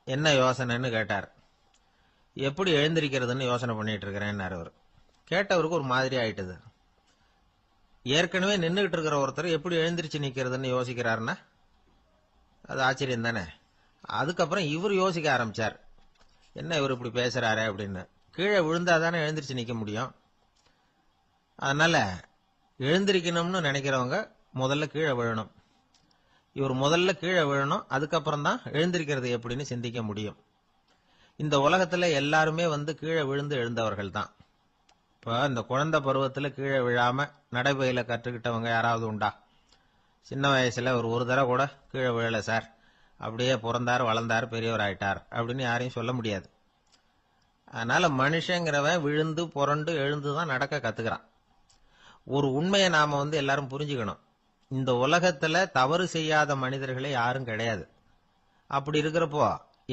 என்ன யோசனைன்னு கேட்டார். எப்படி எழுந்திருக்கிறதுன்னு யோசனை பண்ணிட்டு இருக்கிறேன்னாரு அவர். கேட்டவருக்கு ஒரு மாதிரி ஆயிட்டது. ஏற்கனவே நின்றுகிட்டு இருக்கிற ஒருத்தர் எப்படி எழுந்திருச்சு நிக்கிறதுன்னு யோசிக்கிறாருன்னா அது ஆச்சரியம் தானே. அதுக்கப்புறம் இவர் யோசிக்க ஆரம்பிச்சார், என்ன இவர் இப்படி பேசுறாரு அப்படின்னு. கீழே விழுந்தாதானே எழுந்திருச்சு நிக்க முடியும். அதனால எழுந்திருக்கணும்னு நினைக்கிறவங்க முதல்ல கீழே விழணும். இவர் முதல்ல கீழே விழணும், அதுக்கப்புறம் தான் எழுந்திருக்கிறது எப்படின்னு சிந்திக்க முடியும். இந்த உலகத்துல எல்லாருமே கீழே விழுந்து எழுந்தவர்கள் தான். இப்ப இந்த குழந்தை பருவத்துல கீழே விழாம நடைபயில கற்றுக்கிட்டவங்க யாராவது உண்டா? சின்ன வயசுல ஒரு தடவை கூட கீழே விழல சார், அப்படியே பிறந்தார் வளர்ந்தார் பெரியவர் ஆயிட்டார் அப்படின்னு யாரையும் சொல்ல முடியாது. அதனால மனுஷங்கிறவன் விழுந்து புரண்டு எழுந்துதான் நடக்க கத்துக்கிறான். ஒரு உண்மையை நாம எல்லாரும் புரிஞ்சுக்கணும். இந்த உலகத்துல தவறு செய்யாத மனிதர்களே யாரும் கிடையாது. அப்படி இருக்கிறப்போ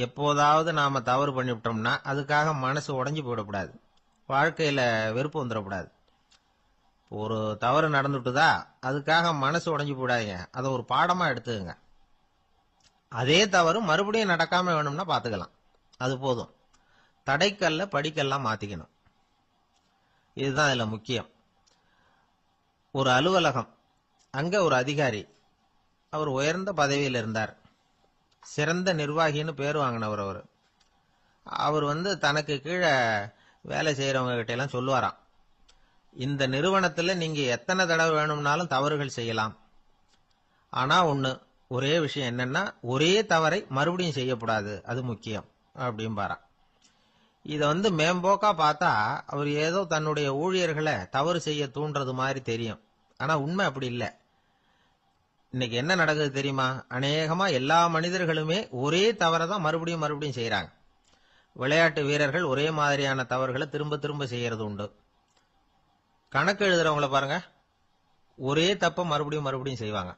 எப்போதாவது நாம தவறு பண்ணிவிட்டோம்னா அதுக்காக மனசு உடைஞ்சு போயிடக்கூடாது. வாழ்க்கையில வெறுப்பு வந்துடக்கூடாது. ஒரு தவறு நடந்துட்டுதா அதுக்காக மனசு உடைஞ்சு போடாதீங்க, அதை ஒரு பாடமா எடுத்துக்கங்க. அதே தவறு மறுபடியும் நடக்காம வேணும்னா பாத்துக்கலாம், அது போதும். தடைக்கல்ல படிக்கெல்லாம் மாத்திக்கணும். இதுதான் இதுல முக்கியம். ஒரு அலுவலகம், அங்க ஒரு அதிகாரி, அவர் உயர்ந்த பதவியில் இருந்தார். சிறந்த நிர்வாகின்னு பேர் வாங்கினவர் அவர். அவர் தனக்கு கீழே வேலை செய்யறவங்க கிட்ட எல்லாம் சொல்லுவாராம், இந்த நிறுவனத்துல நீங்க எத்தனை தடவை வேணும்னாலும் தவறுகள் செய்யலாம். ஆனா ஒரே விஷயம் என்னன்னா, ஒரே தவறை மறுபடியும் செய்யக்கூடாது, அது முக்கியம் அப்படின்பாராம். இத மேம்போக்கா பார்த்தா அவர் ஏதோ தன்னுடைய ஊழியர்களை தவறு செய்ய தூண்டுறது மாதிரி தெரியும். ஆனா உண்மை அப்படி இல்லை. இன்னைக்கு என்ன நடக்குது தெரியுமா? அநேகமா எல்லா மனிதர்களுமே ஒரே தவறை தான் மறுபடியும் மறுபடியும் செய்யறாங்க. விளையாட்டு வீரர்கள் ஒரே மாதிரியான தவறுகளை திரும்ப திரும்ப செய்யறது உண்டு. கணக்கு எழுதுறவங்கள பாருங்க, ஒரே தப்ப மறுபடியும் மறுபடியும் செய்வாங்க.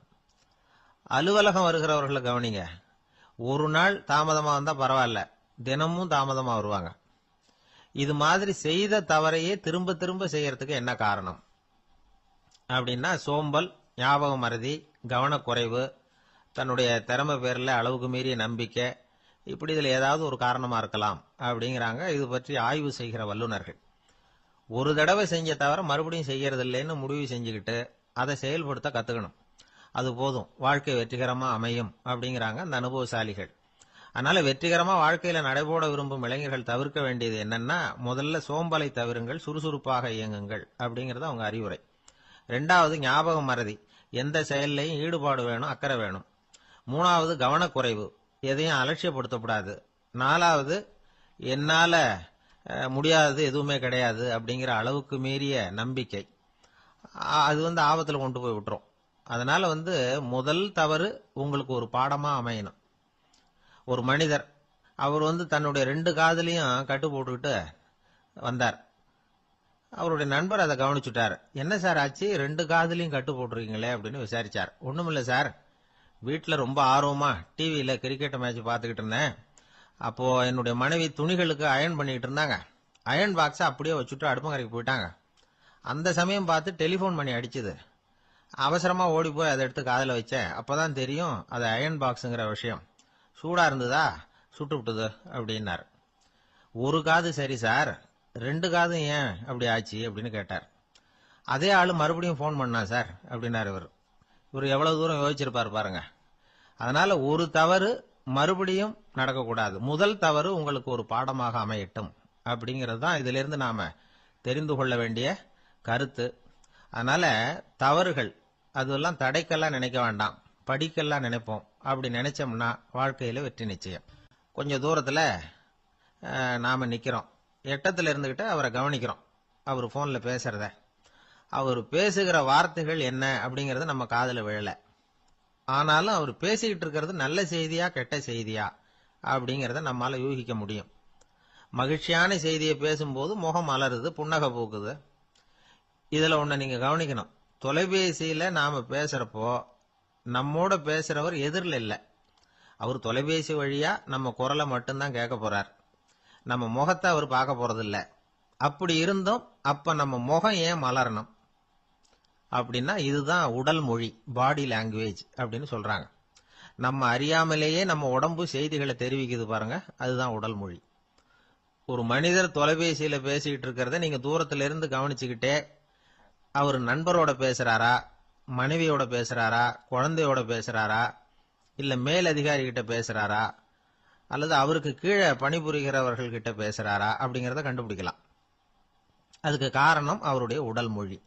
அலுவலகம் வருகிறவர்களை கவனிங்க, ஒரு நாள் தாமதமா வந்தா பரவாயில்ல, தினமும் தாமதமா வருவாங்க. இது மாதிரி செய்த தவறையே திரும்ப திரும்ப செய்யறதுக்கு என்ன காரணம் அப்படின்னா, சோம்பல், ஞாபக மறதி, கவனக்குறைவு, தன்னுடைய திறமை பேர்ல அளவுக்கு மீறிய நம்பிக்கை, இப்படி இதுல ஏதாவது ஒரு காரணமா இருக்கலாம் அப்படிங்கிறாங்க இது பற்றி ஆய்வு செய்கிற வல்லுநர்கள். ஒரு தடவை செஞ்ச தவிர மறுபடியும் செய்யறது இல்லைன்னு முடிவு செஞ்சுக்கிட்டு அதை செயல்படுத்த கத்துக்கணும். அது போதும், வாழ்க்கை வெற்றிகரமா அமையும் அப்படிங்கிறாங்க அந்த அனுபவசாலிகள். அதனால வெற்றிகரமா வாழ்க்கையில நடைபோட விரும்பும் இளைஞர்கள் தவிர்க்க வேண்டியது என்னன்னா, முதல்ல சோம்பலை தவிருங்கள், சுறுசுறுப்பாக இயங்குங்கள் அப்படிங்கறது அவங்க அறிவுரை. ரெண்டாவது ஞாபக மறதி, எந்த செயல்லையும் ஈடுபாடு வேணும், அக்கறை வேணும். மூணாவது கவனக்குறைவு, எதையும் அலட்சியப்படுத்தக்கூடாது. நாலாவது என்னால முடியாதது எதுவுமே கிடையாது அப்படிங்கிற அளவுக்கு மீறிய நம்பிக்கை அது ஆபத்துல கொண்டு போய் விட்டுரும். அதனால முதல் தவறு உங்களுக்கு ஒரு பாடமா அமையணும். ஒரு மனிதர் அவர் தன்னுடைய 2 காதுலயும் கட்டு போட்டுக்கிட்டு வந்தார். அவருடைய நண்பர் அதை கவனிச்சுட்டார். என்ன சார் ஆச்சு, 2 காதுலயும் கட்டு போட்டிருக்கீங்களே அப்படின்னு விசாரிச்சார். ஒண்ணுமில்ல சார், வீட்டுல ரொம்ப ஆர்வமா டிவியில கிரிக்கெட் மேட்ச் பார்த்துக்கிட்டு இருந்தேன். அப்போ என்னுடைய மனைவி துணிகளுக்கு அயன் பண்ணிட்டு இருந்தாங்க. அயன் பாக்ஸை அப்படியே வச்சுட்டு அடுப்பங்கரைக்கு போயிட்டாங்க. அந்த சமயம் பார்த்து டெலிபோன் பண்ணி அடிச்சுது. அவசரமா ஓடி போய் அதை எடுத்து காதுல வச்சேன். அப்பதான் தெரியும் அது அயன் பாக்ஸுங்கிற விஷயம். சூடா இருந்ததா, சுட்டு விட்டுது அப்படின்னாரு. ஒரு காது சரி சார், 2 காதும் ஏன் அப்படி ஆச்சு அப்படின்னு கேட்டார். அதே ஆளு மறுபடியும் போன் பண்ணா சார் அப்படின்னாரு. இவர் எவ்வளவு தூரம் யோசிச்சிருப்பாரு பாருங்க. அதனால ஒரு தவறு மறுபடியும் நடக்கக்கூடாது. முதல் தவறு உங்களுக்கு ஒரு பாடமாக அமையட்டும் அப்படிங்கிறது தான் இதுல இருந்து நாம தெரிந்து கொள்ள வேண்டிய கருத்து. அதனால தவறுகள் அதெல்லாம் தடைக்கெல்லாம் நினைக்க வேண்டாம், படிக்கெல்லாம் நினைப்போம். அப்படி நினைச்சோம்னா வாழ்க்கையில வெற்றி நிச்சயம். கொஞ்சம் தூரத்துல நாம நிக்கிறோம். எட்டத்துல இருந்துகிட்டு அவரை கவனிக்கிறோம். அவர் போன்ல பேசுறத, அவர் பேசுகிற வார்த்தைகள் என்ன அப்படிங்கறது நம்ம காதுல விழல. ஆனாலும் அவர் பேசிக்கிட்டு இருக்கிறது நல்ல செய்தியா கெட்ட செய்தியா அப்படிங்கறத நம்மால யூகிக்க முடியும். மகிழ்ச்சியான செய்தியை பேசும்போது முகம் மலருது, புன்னகை பூக்குது. இதுல ஒண்ணு நீங்க கவனிக்கணும். தொலைபேசியில நாம பேசுறப்போ நம்மோட பேசுறவர் எதிரில் இல்ல. அவர் தொலைபேசி வழியா நம்ம குரலை மட்டும்தான் கேட்க போறார். நம்ம முகத்தை அவர் பார்க்க போறது இல்ல. அப்படி இருந்தும் அப்ப நம்ம முகம் ஏன் மலரணும் அப்படின்னா இதுதான் உடல் மொழி, பாடி லாங்குவேஜ் அப்படின்னு சொல்றாங்க. நம்ம அறியாமலேயே நம்ம உடம்பு செய்திகளை தெரிவிக்குது பாருங்க, அதுதான் உடல் மொழி. ஒரு மனிதர் தொலைபேசியில பேசிக்கிட்டு இருக்கிறத நீங்க தூரத்துல இருந்து கவனிச்சுக்கிட்டே அவர் நண்பரோட பேசுறாரா, மனைவியோட பேசுறாரா, குழந்தையோட பேசுறாரா, இல்ல மேல் அதிகாரி கிட்ட பேசுறாரா, அல்லது அவருக்கு கீழே பணிபுரிகிறவர்கள் கிட்ட பேசுறாரா அப்படிங்கறத கண்டுபிடிக்கலாம். அதுக்கு காரணம் அவருடைய உடல் மொழி.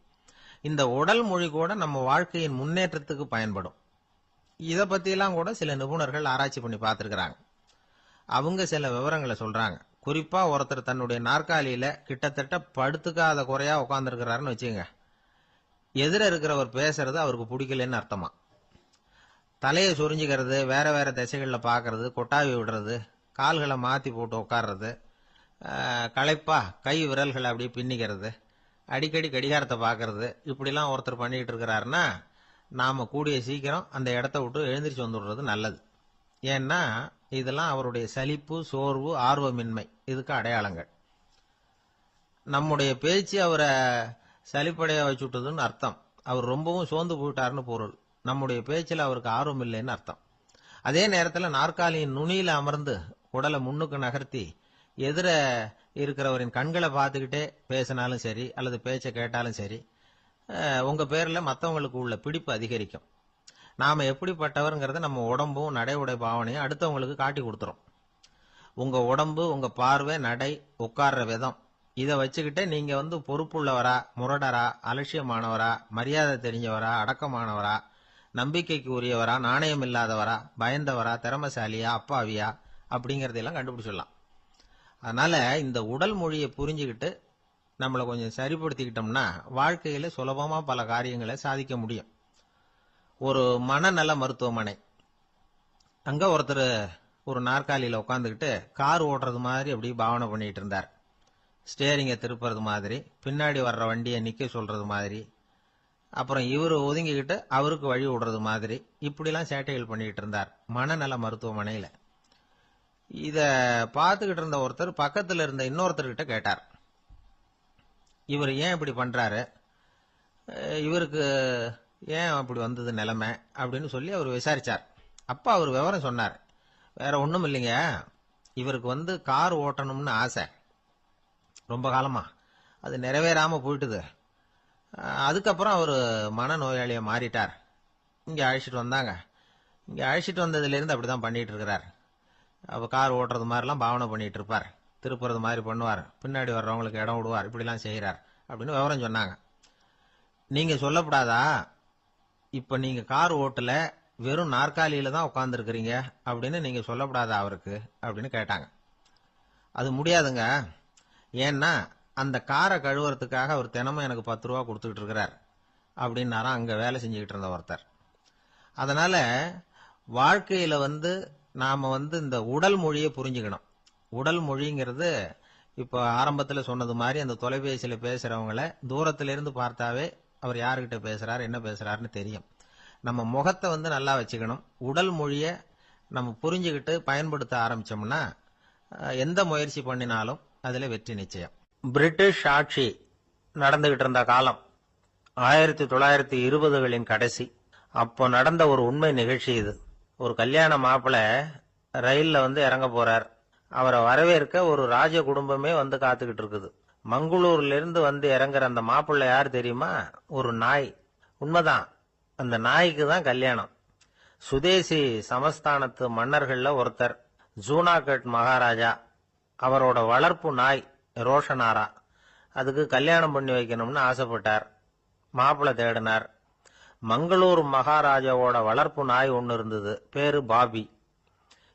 இந்த உடல் மொழி கூட நம்ம வாழ்க்கையின் முன்னேற்றத்துக்கு பயன்படும். இத பத்தியெல்லாம் கூட சில நிபுணர்கள் ஆராய்ச்சி பண்ணி பார்த்திருக்கிறாங்க. அவங்க சில விவரங்களை சொல்றாங்க. குறிப்பா ஒருத்தர் தன்னுடைய நாற்காலியில கிட்டத்தட்ட படுத்துக்காத குறையா உட்கார்ந்துருக்கிறாருன்னு வச்சுங்க. எதிர இருக்கிறவர் பேசுறது அவருக்கு பிடிக்கலன்னு அர்த்தமா. தலையை சொரிஞ்சுக்கிறது, வேற வேற திசைகள்ல பாக்குறது, கொட்டாவி விடுறது, கால்களை மாத்தி போட்டு உட்கார்றது, களைப்பா கை விரல்களை அப்படியே பின்னிக்கிறது, அடிக்கடி கடிகாரத்தை பாக்குறது, இப்படிலாம் ஒருத்தர் பண்ணிட்டு இருக்கிறாருன்னா நாம கூடிய சீக்கிரம் அந்த இடத்த விட்டு எழுந்திரிச்சு வந்துடுறது நல்லது. ஏன்னா இதெல்லாம் அவருடைய சலிப்பு, சோர்வு, ஆர்வமின்மை இதுக்கு அடையாளங்கள். நம்முடைய பேச்சு அவரை சலிப்படைய வச்சுட்டதுன்னு அர்த்தம். அவர் ரொம்பவும் சோர்ந்து போயிட்டாருன்னு பொருள். நம்முடைய பேச்சில் அவருக்கு ஆர்வம் இல்லைன்னு அர்த்தம். அதே நேரத்தில் நாற்காலியின் நுனியில அமர்ந்து உடலை முன்னுக்கு நகர்த்தி எதிர இருக்கிறவரின் கண்களை பார்த்துக்கிட்டே பேசினாலும் சரி அல்லது பேச்சை கேட்டாலும் சரி, உங்க பேர்ல மற்றவங்களுக்கு உள்ள பிடிப்பு அதிகரிக்கும். நாம எப்படிப்பட்டவர்ங்கிறத நம்ம உடம்பும் நடை உடை பாவனையும் அடுத்தவங்களுக்கு காட்டி கொடுத்துரும். உங்க உடம்பு, உங்க பார்வை, நடை, உட்கார்ற விதம் இதை வச்சுக்கிட்டே நீங்க பொறுப்புள்ளவரா, முரடரா, அலட்சியமானவரா, மரியாதை தெரிஞ்சவரா, அடக்கமானவரா, நம்பிக்கைக்கு உரியவரா, நாணயம் இல்லாதவரா, பயந்தவரா, திறமசாலியா, அப்பாவியா அப்படிங்கறதெல்லாம் கண்டுபிடிச்சிடலாம். அதனால இந்த உடல் மொழியை புரிஞ்சுக்கிட்டு நம்மளை கொஞ்சம் சரிப்படுத்திக்கிட்டோம்னா வாழ்க்கையில சுலபமா பல காரியங்களை சாதிக்க முடியும். ஒரு மனநல மருத்துவமனை, அங்க ஒருத்தர் ஒரு நாற்காலியில உட்காந்துக்கிட்டு கார் ஓட்டுறது மாதிரி அப்படி பாவனை பண்ணிட்டு இருந்தார். ஸ்டேரிங்கை திருப்புறது மாதிரி, பின்னாடி வர்ற வண்டியை நிக்க சொல்றது மாதிரி, அப்புறம் இவரு ஒதுங்கிக்கிட்டு அவருக்கு வழி விடுறது மாதிரி, இப்படிலாம் சேட்டைகள் பண்ணிட்டு இருந்தார் மனநல மருத்துவமனையில. இத பார்த்துக்கிட்டு இருந்த ஒருத்தர் பக்கத்துல இருந்த இன்னொருத்தர்கிட்ட கேட்டார், இவர் ஏன் இப்படி பண்றாரு, இவருக்கு ஏன் அப்படி வந்தது நிலைமை அப்படின்னு சொல்லி அவர் விசாரிச்சார். அப்ப அவர் விவரம் சொன்னார். வேற ஒண்ணும் இல்லைங்க, இவருக்கு கார் ஓட்டணும்னு ஆசை ரொம்ப காலமா, அது நிறைவேறாம போயிட்டுது. அதுக்கப்புறம் அவர் மனநோயாளியா மாறிட்டார். இங்க அழைச்சிட்டு வந்தாங்க. இங்க அழைச்சிட்டு வந்ததுல இருந்து அப்படிதான் பண்ணிட்டு இருக்கிறார். அவ கார் ஓட்டுறது மாதிரிலாம் பாவனை பண்ணிட்டு இருப்பார், திருப்புறது மாதிரி பண்ணுவார், பின்னாடி வர்றவங்களுக்கு இடம் விடுவார், இப்படிலாம் செய்யறார் அப்படின்னு விவரம் சொன்னாங்க. நீங்க சொல்லப்படாதா, இப்ப நீங்க கார் ஓட்டல, வெறும் நாற்காலியில தான் உட்கார்ந்து இருக்கிறீங்க அப்படின்னு நீங்க சொல்லப்படாதா அவருக்கு அப்படின்னு கேட்டாங்க. அது முடியாதுங்க, ஏன்னா அந்த காரை கழுவுறதுக்காக அவர் தினமும் எனக்கு 10 ரூபா கொடுத்துக்கிட்டு இருக்கிறார் அப்படின்னாராம் அங்க வேலை செஞ்சுக்கிட்டு இருந்த ஒருத்தர். அதனால வாழ்க்கையில நாம இந்த உடல் மொழியை புரிஞ்சுக்கணும். உடல் மொழிங்கிறது இப்போ ஆரம்பத்துல சொன்னது மாதிரி அந்த தொலைபேசியில பேசுறவங்கள தூரத்துல இருந்து பார்த்தாவே அவர் யாருகிட்ட பேசுறாரு என்ன பேசுறாருன்னு தெரியும். நம்ம முகத்தை நல்லா வச்சுக்கணும். உடல் மொழியை நம்ம புரிஞ்சுக்கிட்டு பயன்படுத்த ஆரம்பிச்சோம்னா எந்த முயற்சி பண்ணினாலும் அதுல வெற்றி நிச்சயம். பிரிட்டிஷ் ஆட்சி நடந்துகிட்டு இருந்த காலம் 1920களின் கடைசி. அப்போ நடந்த ஒரு உண்மை நிகழ்ச்சி இது. ஒரு கல்யாண மாப்பிள்ளை ரயில்ல இறங்க போறார். அவரை வரவேற்க ஒரு ராஜ குடும்பமே காத்துக்கிட்டு இருக்குது. மங்களூர்ல இருந்து இறங்குற அந்த மாப்பிள்ளை யார் தெரியுமா? ஒரு நாய். உண்மைதான், அந்த நாய்க்கு தான் கல்யாணம். சுதேசி சமஸ்தானத்து மன்னர்கள்ல ஒருத்தர் ஜூனாகட் மகாராஜா. அவரோட வளர்ப்பு நாய் ரோஷனாரா. அதுக்கு கல்யாணம் பண்ணி வைக்கணும்னு ஆசைப்பட்டார். மாப்பிள்ளை தேடினார். மங்களூர் மகாராஜாவோட வளர்ப்பு நாய் ஒன்னு இருந்தது, பேரு பாபி.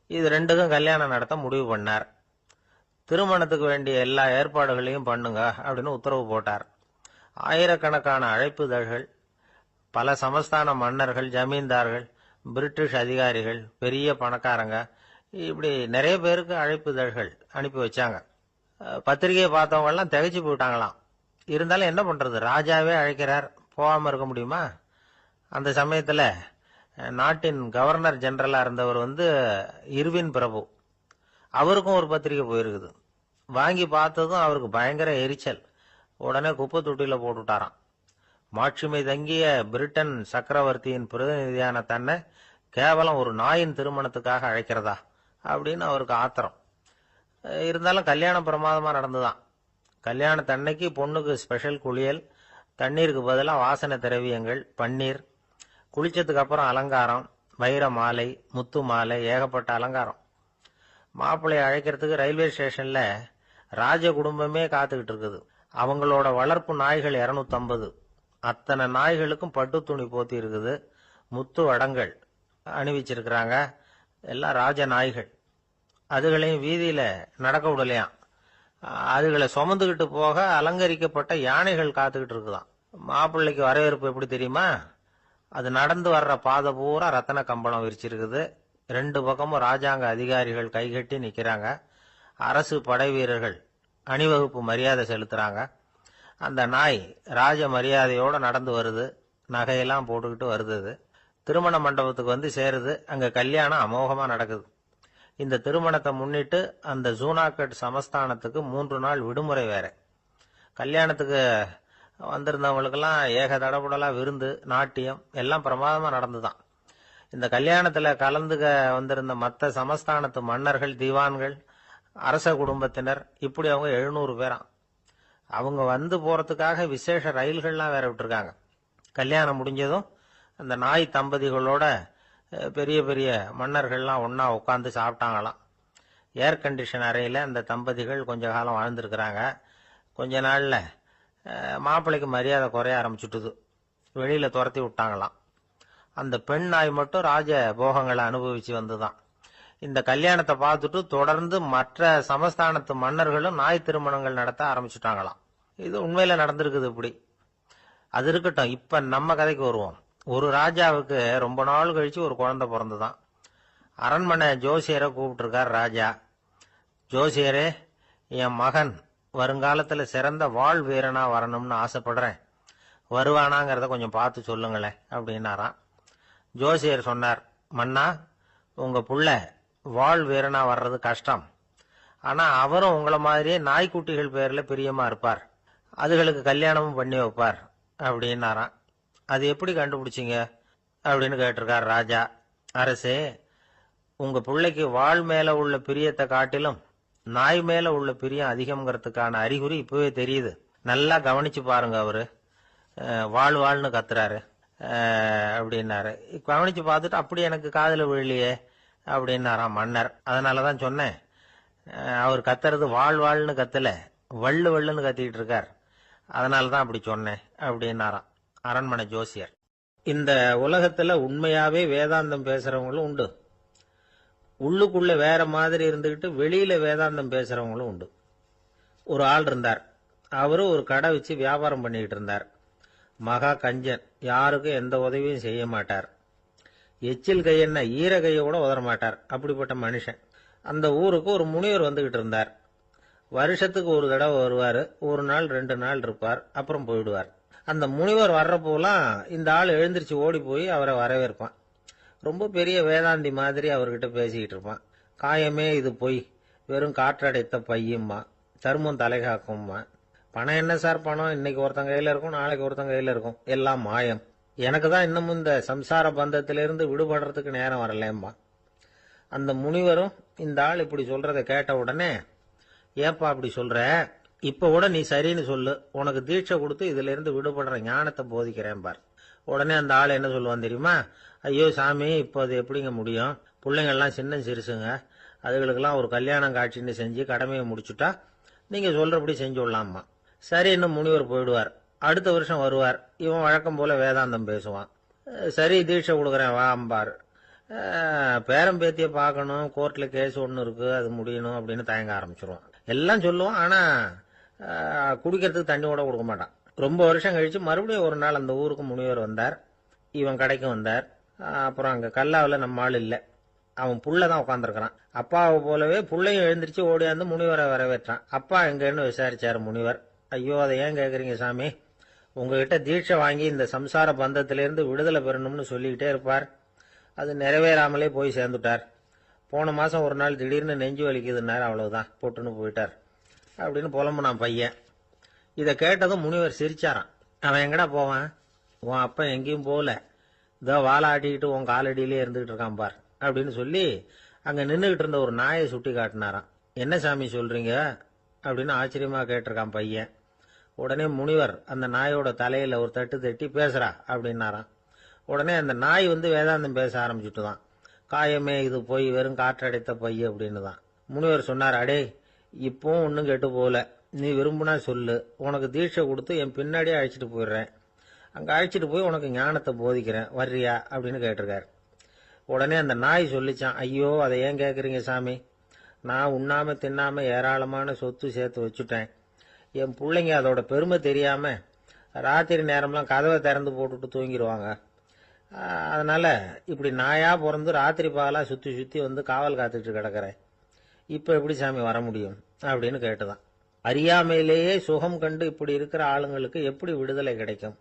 இது ரெண்டுக்கும் கல்யாணம் நடத்த முடிவு பண்ணார். திருமணத்துக்கு வேண்டிய எல்லா ஏற்பாடுகளையும் பண்ணுங்க அப்படின்னு உத்தரவு போட்டார். ஆயிரக்கணக்கான அழைப்புதழ்கள், பல சமஸ்தான மன்னர்கள், ஜமீன்தார்கள், பிரிட்டிஷ் அதிகாரிகள், பெரிய பணக்காரங்க, இப்படி நிறைய பேருக்கு அழைப்புதழ்கள் அனுப்பி வச்சாங்க. பத்திரிகையை பார்த்தவங்க எல்லாம் திகைச்சு போயிட்டாங்களாம். இருந்தாலும் என்ன பண்றது, ராஜாவே அழைக்கிறார், போகாம இருக்க முடியுமா? அந்த சமயத்துல நாட்டின் கவர்னர் ஜெனரலா இருந்தவர் இர்வின் பிரபு. அவருக்கும் ஒரு பத்திரிகை போயிருக்குது. வாங்கி பார்த்ததும் அவருக்கு பயங்கர எரிச்சல். உடனே குப்பை தொட்டியில போட்டுட்டாராம். மாட்சிமை தங்கிய பிரிட்டன் சக்கரவர்த்தியின் பிரதிநிதியான தன்னை கேவலம் ஒரு நாயின் திருமணத்துக்காக அழைக்கிறதா அப்படின்னு அவருக்கு ஆத்திரம். இருந்தாலும் கல்யாணம் பிரமாதமா நடந்துதான். கல்யாணத்தன்னைக்கு பொண்ணுக்கு ஸ்பெஷல் குளியல், தண்ணீருக்கு பதிலாக வாசனை திரவியங்கள், பன்னீர், குளிச்சதுக்கு அப்புறம் அலங்காரம், வைர மாலை, முத்து மாலை, ஏகப்பட்ட அலங்காரம். மாப்பிள்ளையை அழைக்கிறதுக்கு ரயில்வே ஸ்டேஷன்ல ராஜ குடும்பமே காத்துக்கிட்டு இருக்குது. அவங்களோட வளர்ப்பு நாய்கள் 250. அத்தனை நாய்களுக்கும் பட்டு துணி போத்தி இருக்குது. முத்து வடங்கள் அணிவிச்சிருக்கிறாங்க. எல்லாம் ராஜ நாய்கள். அதுகளையும் வீதியில நடக்க விடலையாம். அதுகளை சுமந்துகிட்டு போக அலங்கரிக்கப்பட்ட யானைகள் காத்துக்கிட்டு இருக்குதாம். மாப்பிள்ளைக்கு வரவேற்பு எப்படி தெரியுமா? அது நடந்து வர்ற பாதை பூரா ரத்தன கம்பளம் விரிச்சிருக்குது. 2 பக்கமும் ராஜாங்க அதிகாரிகள் கைகட்டி நிக்கிறாங்க. அரசு படை வீரர்கள் அணிவகுப்பு மரியாதை செலுத்துறாங்க. அந்த நாய் ராஜ மரியாதையோட நடந்து வருது. நகையெல்லாம் போட்டுக்கிட்டு வருது. திருமண மண்டபத்துக்கு சேருது. அங்க கல்யாணம் அமோகமா நடக்குது. இந்த திருமணத்தை முன்னிட்டு அந்த ஜூனாகட் சமஸ்தானத்துக்கு 3 நாள் விடுமுறை வேற. கல்யாணத்துக்கு வந்திருந்தவங்களுக்கெல்லாம் ஏக தடபுடலா விருந்து, நாட்டியம் எல்லாம் பிரமாதமா நடந்துதான். இந்த கல்யாணத்துல கலந்துக்க வந்திருந்த மற்ற சமஸ்தானத்து மன்னர்கள், திவான்கள், அரச குடும்பத்தினர், இப்படி அவங்க 700 பேராம். அவங்க போறதுக்காக விசேஷ ரயில்கள்லாம் வேற விட்டுருக்காங்க. கல்யாணம் முடிஞ்சதும் அந்த நாய் தம்பதிகளோட பெரிய பெரிய மன்னர்கள்லாம் ஒன்னா உட்காந்து சாப்பிட்டாங்களாம். ஏர் கண்டிஷன் அறையில அந்த தம்பதிகள் கொஞ்ச காலம் வாழ்ந்திருக்கிறாங்க. கொஞ்ச நாள்ல மாப்பிள்ளைக்கு மரியாதை குறைய ஆரம்பிச்சுட்டுது. வெளியில துரத்தி விட்டாங்களாம். அந்த பெண் நாய் மட்டும் ராஜ போகங்களை அனுபவிச்சு வந்துதான். இந்த கல்யாணத்தை பார்த்துட்டு தொடர்ந்து மற்ற சமஸ்தானத்து மன்னர்களும் நாய் திருமணங்கள் நடத்த ஆரம்பிச்சுட்டாங்களாம். இது உண்மையில நடந்திருக்குது. இப்படி அது இருக்கட்டும். இப்ப நம்ம கதைக்கு வருவோம். ஒரு ராஜாவுக்கு ரொம்ப நாள் கழிச்சு ஒரு குழந்தை பிறந்துதான். அரண்மனை ஜோசியரை கூப்பிட்டுருக்கார் ராஜா. ஜோசியரே, என் மகன் வருங்காலத்துல சிறந்த வாழ் வீரனா வரணும்னு ஆசைப்படுறேன். வருவானாங்கிறத கொஞ்சம் பார்த்து சொல்லுங்களேன் அப்படின்னாராம். ஜோசியர் சொன்னார், மன்னா, உங்க புள்ள வாழ் வீரனா வர்றது கஷ்டம். ஆனா அவரும் உங்களை மாதிரியே நாய்க்குட்டிகள் பேர்ல பிரியமா இருப்பார். அதுகளுக்கு கல்யாணமும் பண்ணி வைப்பார் அப்படின்னாராம். அது எப்படி கண்டுபிடிச்சிங்க அப்படின்னு கேட்டிருக்கார் ராஜா. அரசே, உங்க பிள்ளைக்கு வாழ் மேல உள்ள பிரியத்தை காட்டிலும் நாய் மேல உள்ள பிரியம் அதிகம்ங்கிறதுக்கான அறிகுறி இப்பவே தெரியுது. நல்லா கவனிச்சு பாருங்க. அவரு வாழ்ன்னு கத்துறாரு அப்படின்னாரு. கவனிச்சு பார்த்துட்டு அப்படி எனக்கு காதுல விழலையே அப்படின்னாராம் மன்னர். அதனாலதான் சொன்னேன், அவர் கத்துறது வாழ்ன்னு கத்தல, வள்ளுன்னு கத்திக்கிட்டு இருக்கார். அதனாலதான் அப்படி சொன்னேன் அப்படின்னாராம் அரண்மனை ஜோசியர். இந்த உலகத்துல உண்மையாவே வேதாந்தம் பேசுறவங்களும் உண்டு. உள்ளுக்குள்ள வேற மாதிரி இருந்துகிட்டு வெளியில வேதாந்தம் பேசுறவங்களும் உண்டு. ஒரு ஆள் இருந்தார். அவரு ஒரு கடை வச்சு வியாபாரம் பண்ணிக்கிட்டு இருந்தார். மகா கஞ்சன், யாருக்கும் எந்த உதவியும் செய்ய மாட்டார். எச்சில் கையென்ன ஈர கையை கூட உதற மாட்டார். அப்படிப்பட்ட மனுஷன். அந்த ஊருக்கு ஒரு முனிவர் வந்துகிட்டு இருந்தார். வருஷத்துக்கு ஒரு தடவை வருவார். ஒரு நாள் 2 நாள் இருப்பார், அப்புறம் போயிடுவார். அந்த முனிவர் வர்றப்போலாம் இந்த ஆள் எழுந்திருச்சு ஓடி போய் அவரை வரவேற்பான். ரொம்ப பெரிய வேதாந்தி மாதிரி அவர்கிட்ட பேசிக்கிட்டு இருப்பான். காயமே இது பொய், வெறும் காற்றடைத்த பையும்மா, தர்மம் தலைகாக்கும்மா. பணம் என்ன சார் பணம், இன்னைக்கு ஒருத்தன் கையில இருக்கும், நாளைக்கு ஒருத்தன் கையில இருக்கும், எல்லாம் மாயம். எனக்கு தான் இன்னமும் இந்த சம்சார பந்தத்திலிருந்து விடுபடுறதுக்கு நேரம் வரலேம்மா. அந்த முனிவரும் இந்த ஆள் இப்படி சொல்றதை கேட்ட உடனே, ஏப்பா அப்படி சொல்ற, இப்ப கூட நீ சரின்னு சொல்லு, உனக்கு தீட்சை கொடுத்து இதுல இருந்து விடுபடுற ஞானத்தை போதிக்கிறேன் பார். உடனே அந்த ஆள் என்ன சொல்லுவான் தெரியுமா? ஐயோ சாமி, இப்போ அது எப்படிங்க முடியும், பிள்ளைங்கள்லாம் சின்ன சிறுசுங்க, அதுகளுக்கெல்லாம் ஒரு கல்யாணம் காட்சின்னு செஞ்சு கடமையை முடிச்சுட்டா நீங்க சொல்றபடி செஞ்சு விடலாமா. சரி, இன்னும் முனிவர் போயிடுவார். அடுத்த வருஷம் வருவார். இவன் வழக்கம் போல வேதாந்தம் பேசுவான். சரி தீட்சை கொடுக்குறேன் வா அம்பார். பேரம்பேத்தியை பார்க்கணும், கோர்ட்ல கேஸ் ஒன்று இருக்கு, அது முடியணும் அப்படின்னு தயங்க ஆரம்பிச்சிருவான். எல்லாம் சொல்லுவான், ஆனா குடிக்கிறதுக்கு தண்ணி கூட கொடுக்க மாட்டான். ரொம்ப வருஷம் கழிச்சு மறுபடியும் ஒரு நாள் அந்த ஊருக்கு முனிவர் வந்தார். இவன் கடைக்கு வந்தார். அப்புறம் அங்க கல்லாவில் நம்ம ஆள் இல்லை, அவன் புள்ளதான் உட்காந்துருக்கிறான். அப்பாவை போலவே புள்ளையும் எழுந்திரிச்சு ஓடியாந்து முனிவரை வரவேற்றான். அப்பா எங்கன்னு விசாரிச்சாரு முனிவர். ஐயோ அதை ஏன் கேட்குறீங்க சாமி, உங்ககிட்ட தீட்சை வாங்கி இந்த சம்சார பந்தத்திலிருந்து விடுதலை பெறணும்னு சொல்லிக்கிட்டே இருப்பார், அது நிறைவேறாமலே போய் சேர்ந்துட்டார். போன மாசம் ஒரு நாள் திடீர்னு நெஞ்சு வலிக்குதுன்னாரு, அவ்வளவுதான் போட்டுன்னு போயிட்டார் அப்படின்னு புலம்புனான் பையன். இதை கேட்டதும் முனிவர் சிரிச்சாரான். அவன் எங்கடா போவான், உன் அப்பா எங்கேயும் போகல, இதோ வாழை ஆட்டிக்கிட்டு உன் காலடியிலே இருந்துகிட்டு இருக்கான் பார் அப்படின்னு சொல்லி அங்க நின்றுகிட்டு இருந்த ஒரு நாயை சுட்டி காட்டினாராம். என்ன சாமி சொல்றீங்க அப்படின்னு ஆச்சரியமா கேட்டிருக்கான் பையன். உடனே முனிவர் அந்த நாயோட தலையில ஒரு தட்டு தட்டி பேசுறா அப்படின்னாராம். உடனே அந்த நாய் வேதாந்தம் பேச ஆரம்பிச்சுட்டு தான். காயமே இது போய் வெறும் காற்றடைத்த பைய அப்படின்னு தான். முனிவர் சொன்னார், அடே இப்பவும் ஒன்னும் கெட்டு போகல, நீ விரும்புனா சொல்லு, உனக்கு தீட்சை கொடுத்து என் பின்னாடியே அழைச்சிட்டு போயிடுறேன், அங்க அழைச்சிட்டு போய் உனக்கு ஞானத்தை போதிக்கிறேன், வர்றியா அப்படின்னு கேட்டிருக்காரு. உடனே அந்த நாய் சொல்லிச்சான், ஐயோ அதை ஏன் கேட்குறீங்க சாமி, நான் உண்ணாம தின்னாம ஏராளமான சொத்து சேர்த்து வச்சுட்டேன், என் பிள்ளைங்க அதோட பெருமை தெரியாம ராத்திரி நேரம்லாம் கதவை திறந்து போட்டுட்டு தூங்கிடுவாங்க, அதனால இப்படி நாயா பிறந்து ராத்திரி பகலா சுத்தி சுத்தி காவல் காத்துட்டு கிடக்கிறேன், இப்ப எப்படி சாமி வர முடியும் அப்படின்னு கேட்டுதான். அறியாமையிலேயே சுகம் கண்டு இப்படி இருக்கிற ஆளுங்களுக்கு எப்படி விடுதலை கிடைக்கும்,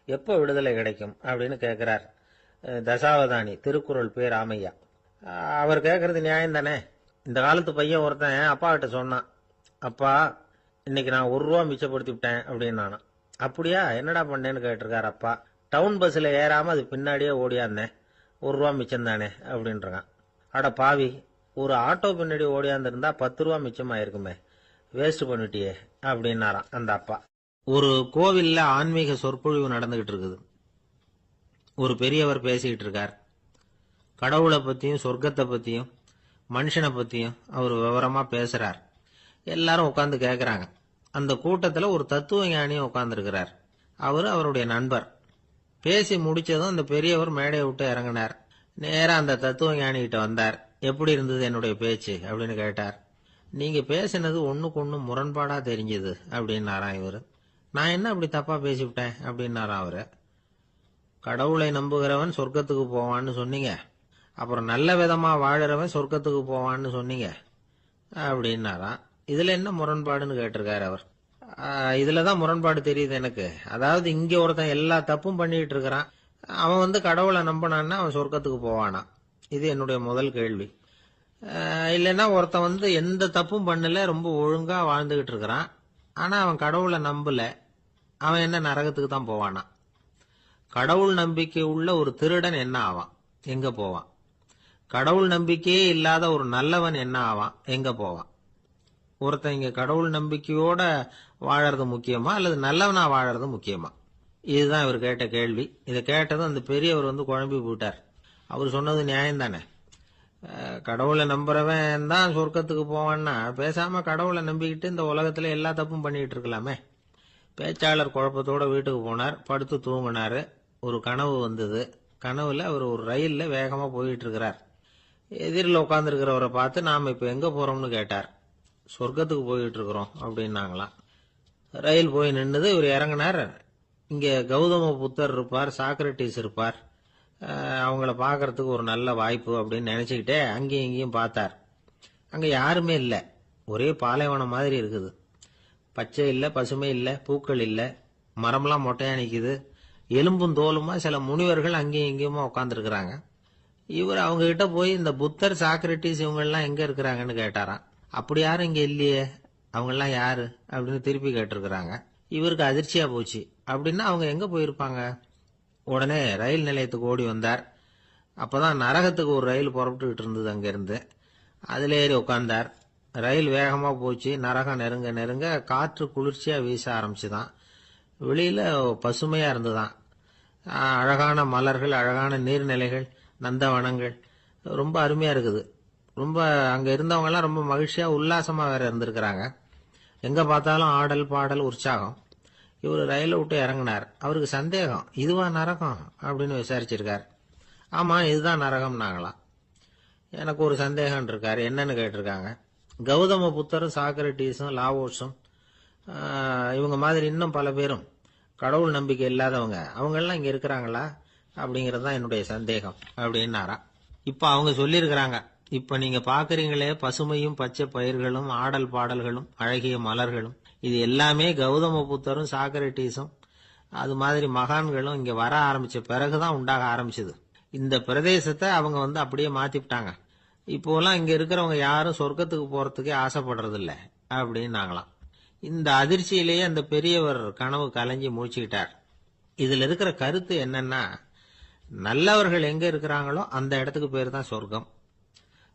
எப்ப விடுதலை கிடைக்கும் அப்படின்னு கேட்கிறார் தசாவதானி, திருக்குறள் பேர் ராமையா. அவர் கேட்கறது நியாயம் தானே. இந்த காலத்து பையன் ஒருத்தன் அப்பா கிட்ட சொன்னான், அப்பா இன்னைக்கு நான் 1 ரூபா மிச்சப்படுத்தி விட்டேன் அப்படின்னு நானா. அப்படியா, என்னடா பண்ணேன்னு கேட்டிருக்காரு அப்பா. டவுன் பஸ்ல ஏறாம அது பின்னாடியே ஓடியாந்தேன், 1 ரூபா மிச்சம் தானே அப்படின்றான். அட பாவி, ஒரு ஆட்டோ பின்னாடி ஓடியாந்துருந்தா 10 ரூபா மிச்சமாயிருக்குமே, வேஸ்ட் பண்ணிட்டியே அப்படின்னாராம் அந்த அப்பா. ஒரு கோவில்ல ஆன்மீக சொற்பொழிவு நடந்துகிட்டு இருக்குது. ஒரு பெரியவர் பேசிக்கிட்டு இருக்கார். கடவுளை பத்தியும் சொர்க்கத்தை பத்தியும் மனுஷனை பத்தியும் அவர் விவரமா பேசுறார். எல்லாரும் உட்காந்து கேட்கறாங்க. அந்த கூட்டத்துல ஒரு தத்துவ ஞானியும் உட்கார்ந்துருக்கிறார். அவரு அவருடைய நண்பர். பேசி முடிச்சதும் அந்த பெரியவர் மேடையை விட்டு இறங்கினார். நேரா அந்த தத்துவ ஞானி கிட்ட வந்தார். எப்படி இருந்தது என்னுடைய பேச்சு அப்படின்னு கேட்டார். நீங்க பேசினது ஒண்ணுக்கு ஒண்ணு முரண்பாடா தெரிஞ்சது அப்படின்னாராம் இவரு. நான் என்ன அப்படி தப்பா பேசிவிட்டேன் அப்படின்னாராம் அவரு. கடவுளை நம்புகிறவன் சொர்க்கத்துக்கு போவான்னு சொன்னீங்க, அப்புறம் நல்ல விதமா வாழறவன் சொர்க்கத்துக்கு போவான்னு சொன்னீங்க அப்படின்னாராம். இதுல என்ன முரண்பாடுன்னு கேட்டிருக்காரு அவர். இதுலதான் முரண்பாடு தெரியுது எனக்கு. அதாவது இங்க ஒருத்தன் எல்லா தப்பும் பண்ணிட்டு இருக்கிறான், அவன் கடவுளை நம்பினான்னா அவன் சொர்க்கத்துக்கு போவானா, இது என்னுடைய முதல் கேள்வி. இல்லைன்னா ஒருத்தன் எந்த தப்பும் பண்ணல, ரொம்ப ஒழுங்கா வாழ்ந்துகிட்டு இருக்கிறான், ஆனா அவன் கடவுளை நம்பல, அவன் என்ன நரகத்துக்கு தான் போவானா. கடவுள் நம்பிக்கை உள்ள ஒரு திருடன் என்ன ஆவான், எங்க போவான். கடவுள் நம்பிக்கையே இல்லாத ஒரு நல்லவன் என்ன ஆவான், எங்க போவான். ஒருத்தன் இங்க கடவுள் நம்பிக்கையோட வாழறது முக்கியமா அல்லது நல்லவனா வாழறது முக்கியமா, இதுதான் இவர் கேட்ட கேள்வி. இதை கேட்டதும் அந்த பெரியவர் குழம்பி போயிட்டார். அவர் சொன்னது நியாயம் தானே. கடவுளை நம்புறவன் தான் சொர்க்கத்துக்கு போவான்னா பேசாம கடவுளை நம்பிக்கிட்டு இந்த உலகத்துல எல்லா தப்பும் பண்ணிட்டு இருக்கலாமே. பேச்சாளர் குழப்பத்தோட வீட்டுக்கு போனார். படுத்து தூங்கினாரு. ஒரு கனவு வந்தது. கனவுல அவர் ஒரு ரயில்ல வேகமா போயிட்டு இருக்கிறார். எதிரில் உட்கார்ந்து இருக்கிறவரை பார்த்து நாம இப்ப எங்க போறோம்னு கேட்டார். சொர்க்கத்துக்கு போயிட்டு இருக்கிறோம் அப்படின்னாங்களாம். ரயில் போய் நின்றுது. இவர் இறங்கினார். இங்கே கௌதம புத்தர் இருப்பார், சாக்ரட்டிஸ் இருப்பார், அவங்கள பார்க்கறதுக்கு ஒரு நல்ல வாய்ப்பு அப்படின்னு நினைச்சுக்கிட்டே அங்கேயும் இங்கேயும் பார்த்தார். அங்கே யாருமே இல்லை. ஒரே பாலைவனம் மாதிரி இருக்குது. பச்சை இல்லை, பசுமை இல்லை, பூக்கள் இல்லை, மரம்லாம் மொட்டையா நிற்குது. எலும்பும் தோலுமா சில முனிவர்கள் அங்கேயும் இங்கேயுமா உட்காந்துருக்குறாங்க. இவர் அவங்க கிட்ட போய் இந்த புத்தர், சாக்ரட்டிஸ் இவங்கெல்லாம் எங்க இருக்கிறாங்கன்னு கேட்டாராம். அப்படி யாரும் இங்க இல்லையே, அவங்கெல்லாம் யாரு அப்படின்னு திருப்பி கேட்டிருக்கிறாங்க. இவருக்கு அதிர்ச்சியா போச்சு. அப்படின்னா அவங்க எங்க போயிருப்பாங்க? உடனே ரயில் நிலையத்துக்கு ஓடி வந்தார். அப்பதான் நரகத்துக்கு ஒரு ரயில் புறப்பட்டுக்கிட்டு இருந்தது அங்கிருந்து. அதுல ஏறி உட்கார்ந்தார். ரயில் வேகமா போச்சு. நரகம் நெருங்க நெருங்க காற்று குளிர்ச்சியா வீச ஆரம்பிச்சுதான். வெளியில பசுமையா இருந்துதான். அழகான மலர்கள், அழகான நீர்நிலைகள், நந்தவனங்கள், ரொம்ப அருமையா இருக்குது. ரொம்ப அங்க இருந்தவங்க எல்லாம் ரொம்ப மகிழ்ச்சியா உல்லாசமா வேற இருந்திருக்கிறாங்க. எங்க பார்த்தாலும் ஆடல் பாடல் உற்சாகம். இவர் ரயில விட்டு இறங்கினார். அவருக்கு சந்தேகம், இதுவா நரகம் அப்படின்னு விசாரிச்சிருக்கார். ஆமா, இதுதான் நரகம் நாங்களாம். எனக்கு ஒரு சந்தேகம் இருக்காரு, என்னன்னு கேட்டிருக்காங்க. கௌதம புத்தரும் சாக்ரட்டிஸும் லாவோஸும் இவங்க மாதிரி இன்னும் பல பேரும் கடவுள் நம்பிக்கை இல்லாதவங்க, அவங்க எல்லாம் இங்க இருக்கிறாங்களா அப்படிங்கறது தான் என்னுடைய சந்தேகம் அப்படின்னாரா. இப்ப அவங்க சொல்லியிருக்கிறாங்க, இப்ப நீங்க பாக்குறீங்களே பசுமையும் பச்சை பயிர்களும் ஆடல் பாடல்களும் அழகிய மலர்களும், இது எல்லாமே கௌதம புத்தரும் சாக்ரட்டிஸும் அது மாதிரி மகான்களும் இங்க வர ஆரம்பிச்ச பிறகுதான் உண்டாக ஆரம்பிச்சது. இந்த பிரதேசத்தை அவங்க அப்படியே மாத்திவிட்டாங்க. இப்போலாம் இங்க இருக்கிறவங்க யாரும் சொர்க்கத்துக்கு போறதுக்கே ஆசைப்படுறது இல்ல அப்படின்னாங்களாம். இந்த அதிர்ச்சியிலேயே அந்த பெரியவர் கனவு கலைஞ்சி முடிச்சுக்கிட்டார். இதுல இருக்கிற கருத்து என்னன்னா, நல்லவர்கள் எங்க இருக்கிறாங்களோ அந்த இடத்துக்கு பேர் தான் சொர்க்கம்.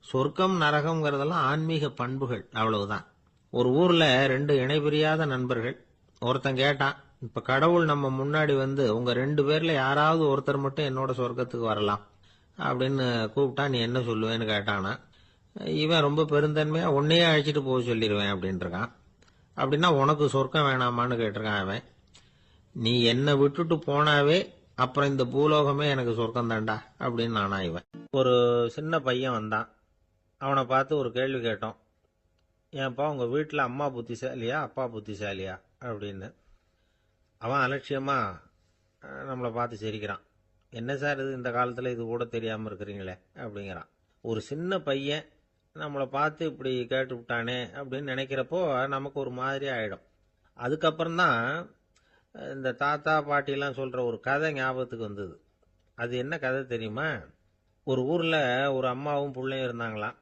சொர்க்கம் நரகம்ங்கிறதெல்லாம் ஆன்மீக பண்புகள், அவ்வளவுதான். ஒரு ஊர்ல ரெண்டு இணைபிரியாத நண்பர்கள். ஒருத்தன் கேட்டான், இப்ப கடவுள் நம்ம முன்னாடி உங்க ரெண்டு பேர்ல யாராவது ஒருத்தர் மட்டும் என்னோட சொர்க்கத்துக்கு வரலாம் அப்படின்னு கூப்பிட்டா நீ என்ன சொல்லுவேன்னு கேட்டானா. இவன் ரொம்ப பெருந்தன்மையா உன்னையே அழைச்சிட்டு போக சொல்லிடுவேன் அப்படின்னு இருக்கான். அப்படின்னா உனக்கு சொர்க்கம் வேணாமான்னு கேட்டிருக்கான் அவன். நீ என்னை விட்டுட்டு போனாவே அப்புறம் இந்த பூலோகமே எனக்கு சொர்க்கம் தாண்டா அப்படின்னு நானா இவன். ஒரு சின்ன பையன் வந்தான். அவனை பார்த்து ஒரு கேள்வி கேட்டோம். ஏன்ப்பா உங்க வீட்டில் அம்மா புத்திசாலியா அப்பா புத்திசாலியா அப்படின்னு. அவன் அலட்சியமா நம்மளை பார்த்து சிரிக்கிறான். என்ன சார் இது, இந்த காலத்தில் இது கூட தெரியாமல் இருக்கிறீங்களே அப்படிங்கிறான். ஒரு சின்ன பையன் நம்மளை பார்த்து இப்படி கேட்டு விட்டானே அப்படின்னு நினைக்கிறப்போ நமக்கு ஒரு மாதிரி ஆயிடும். அதுக்கப்புறம்தான் இந்த தாத்தா பாட்டிலாம் சொல்ற ஒரு கதை ஞாபகத்துக்கு வந்தது. அது என்ன கதை தெரியுமா? ஒரு ஊர்ல ஒரு அம்மாவும் பிள்ளையும் இருந்தாங்களாம்.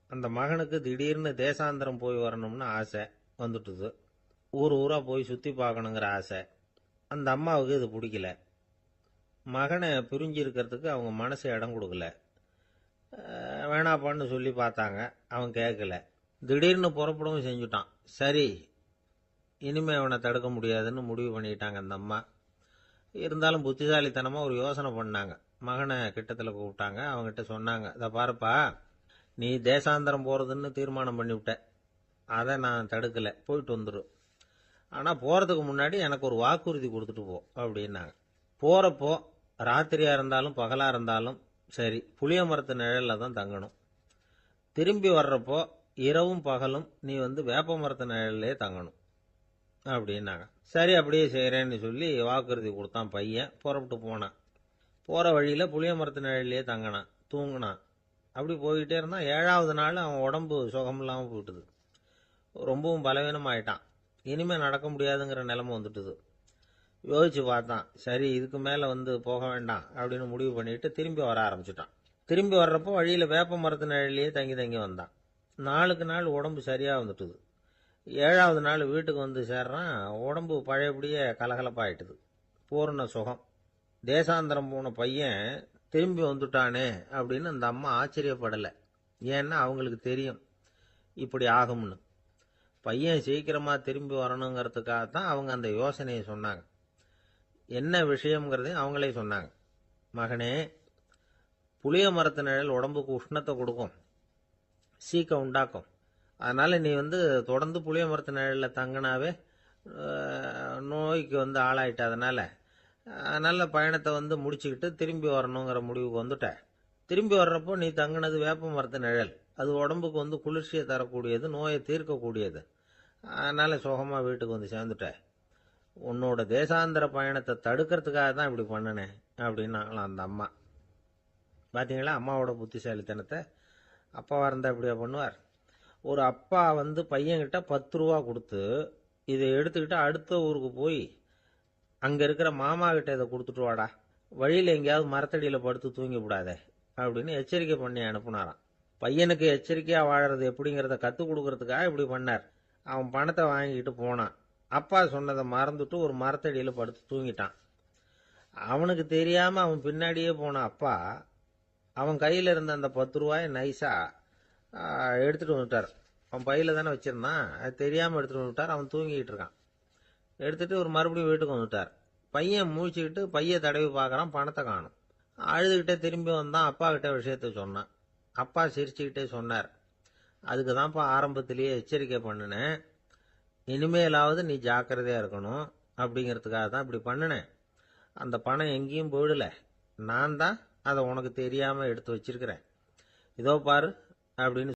அந்த மகனுக்கு திடீர்னு தேசாந்திரம் போய் வரணும்னு ஆசை வந்துட்டுது. ஊர் ஊரா போய் சுத்தி பார்க்கணுங்கிற ஆசை. அந்த அம்மாவுக்கு இது பிடிக்கல. மகனை பிரிஞ்சு இருக்கிறதுக்கு அவங்க மனசு இடம் கொடுக்கல. வேணாப்பான்னு சொல்லி பார்த்தாங்க, அவன் கேட்கல. திடீர்னு புறப்படவும் செஞ்சுட்டான். சரி, இனிமே அவனை தடுக்க முடியாதுன்னு முடிவு பண்ணிட்டாங்க அந்த அம்மா. இருந்தாலும் புத்திசாலித்தனமா ஒரு யோசனை பண்ணாங்க. மகனை கிட்டத்தில் கூப்பிட்டாங்க. அவங்ககிட்ட சொன்னாங்க, இதை பாருப்பா, நீ தேசாந்தரம் போறதுன்னு தீர்மானம் பண்ணிவிட்ட, அதை நான் தடுக்கல, போயிட்டு வந்துடும். ஆனா போறதுக்கு முன்னாடி எனக்கு ஒரு வாக்குறுதி கொடுத்துட்டு போ அப்படின்னாங்க. போறப்போ ராத்திரியா இருந்தாலும் பகலா இருந்தாலும் சரி, புளிய மரத்து நிழல்ல தான் தங்கணும். திரும்பி வர்றப்போ இரவும் பகலும் நீ வேப்ப மரத்து நிழல்லே தங்கணும் அப்படின்னாங்க. சரி, அப்படியே செய்யறேன்னு சொல்லி வாக்குறுதி கொடுத்தான் பையன். புறப்பட்டு போனான். போற வழியில புளிய மரத்து நிழல்லே தங்கினான், தூங்கினான். அப்படி போய்கிட்டே இருந்தான். 7வது நாள் அவன் உடம்பு சுகமில்லாம போயிட்டுது. ரொம்பவும் பலவீனம் ஆயிட்டான். இனிமே நடக்க முடியாதுங்கிற நிலைமை வந்துட்டுது. யோசிச்சு பார்த்தான். சரி, இதுக்கு மேல போக வேண்டாம் அப்படின்னு முடிவு பண்ணிட்டு திரும்பி வர ஆரம்பிச்சுட்டான். திரும்பி வர்றப்போ வழியில வேப்ப மரத்து நிழலையே தங்கி தங்கி வந்தான். நாளுக்கு நாள் உடம்பு சரியா வந்துட்டுது. 7வது நாள் வீட்டுக்கு சேர்றான். உடம்பு பழையபடியே கலகலப்பாயிட்டுது. பூர்ண சுகம். தேசாந்திரம் போன பையன் திரும்பி வந்துட்டானே அப்படின்னு அந்த அம்மா ஆச்சரியப்படலை. ஏன்னா அவங்களுக்கு தெரியும் இப்படி ஆகும்னு. பையன் சீக்கிரமா திரும்பி வரணுங்கிறதுக்காகத்தான் அவங்க அந்த யோசனையை சொன்னாங்க. என்ன விஷயம்ங்கிறதையும் அவங்களே சொன்னாங்க. மகனே, புளிய மரத்து நிழல் உடம்புக்கு உஷ்ணத்தை கொடுக்கும், சீக்கம் உண்டாக்கும். அதனால நீ தொடர்ந்து புளிய மரத்து நிழல்ல தங்கினாவே நோய்க்கு ஆளாயிட்ட. அதனால பயணத்தை முடிச்சுக்கிட்டு திரும்பி வரணுங்கிற முடிவுக்கு வந்துட்ட. திரும்பி வர்றப்போ நீ தங்கினது வேப்ப மரத்து நிழல், அது உடம்புக்கு வந்து குளிர்ச்சியை தரக்கூடியது, நோயை தீர்க்கக்கூடியது. அதனால சுகமாக வீட்டுக்கு வந்து சேர்ந்துட்டேன். உன்னோட தேசாந்திர பயணத்தை தடுக்கிறதுக்காக தான் இப்படி பண்ணினேன் அப்படின்னாங்களாம் அந்த அம்மா. பார்த்தீங்களா அம்மாவோட புத்திசாலித்தனத்தை? அப்பாவா இருந்தால் இப்படியா பண்ணுவார்? ஒரு அப்பா வந்து பையன்கிட்ட 10 ரூபா கொடுத்து இதை எடுத்துக்கிட்டு அடுத்த ஊருக்கு போய் அங்கே இருக்கிற மாமா கிட்ட இதை கொடுத்துட்டு வாடா, வழியில் எங்கேயாவது மரத்தடியில் படுத்து தூங்கி விடாதே அப்படின்னு எச்சரிக்கை பண்ணி அனுப்புனாராம். பையனுக்கு எச்சரிக்கையாக வாழறது எப்படிங்கிறத கற்றுக் கொடுக்கறதுக்காக இப்படி பண்ணார். அவன் பணத்தை வாங்கிட்டு போனான். அப்பா சொன்னதை மறந்துட்டு ஒரு மரத்தடியில் படுத்து தூங்கிட்டான். அவனுக்கு தெரியாமல் அவன் பின்னாடியே போன அப்பா அவன் கையில் இருந்த அந்த 10 ரூபாயை நைஸா எடுத்துட்டு வந்துட்டார். அவன் பையில தானே வச்சிருந்தான், அது தெரியாமல் எடுத்துட்டு வந்துட்டார். அவன் தூங்கிட்டு இருக்கான். எடுத்துட்டு ஒரு மறுபடியும் வீட்டுக்கு வந்துட்டார். பையன் முழிச்சுக்கிட்டு பைய தடவி பார்க்கறான், பணத்தை காணும். அழுதுகிட்டே திரும்பி வந்தான். அப்பா கிட்ட விஷயத்த சொன்னான். அப்பா சிரிச்சுக்கிட்டே சொன்னார், அதுக்கு தான்ப்பா ஆரம்பத்திலேயே எச்சரிக்கை பண்ணினேன், இனிமேலாவது நீ ஜாக்கிரதையா இருக்கணும் அப்படிங்கிறதுக்காக தான் இப்படி பண்ணினேன். அந்த பணம் எங்கேயும் போயிடல, நான் தான் அதை உனக்கு தெரியாம எடுத்து வச்சிருக்கிறேன். இதோ பாரு அப்படின்னு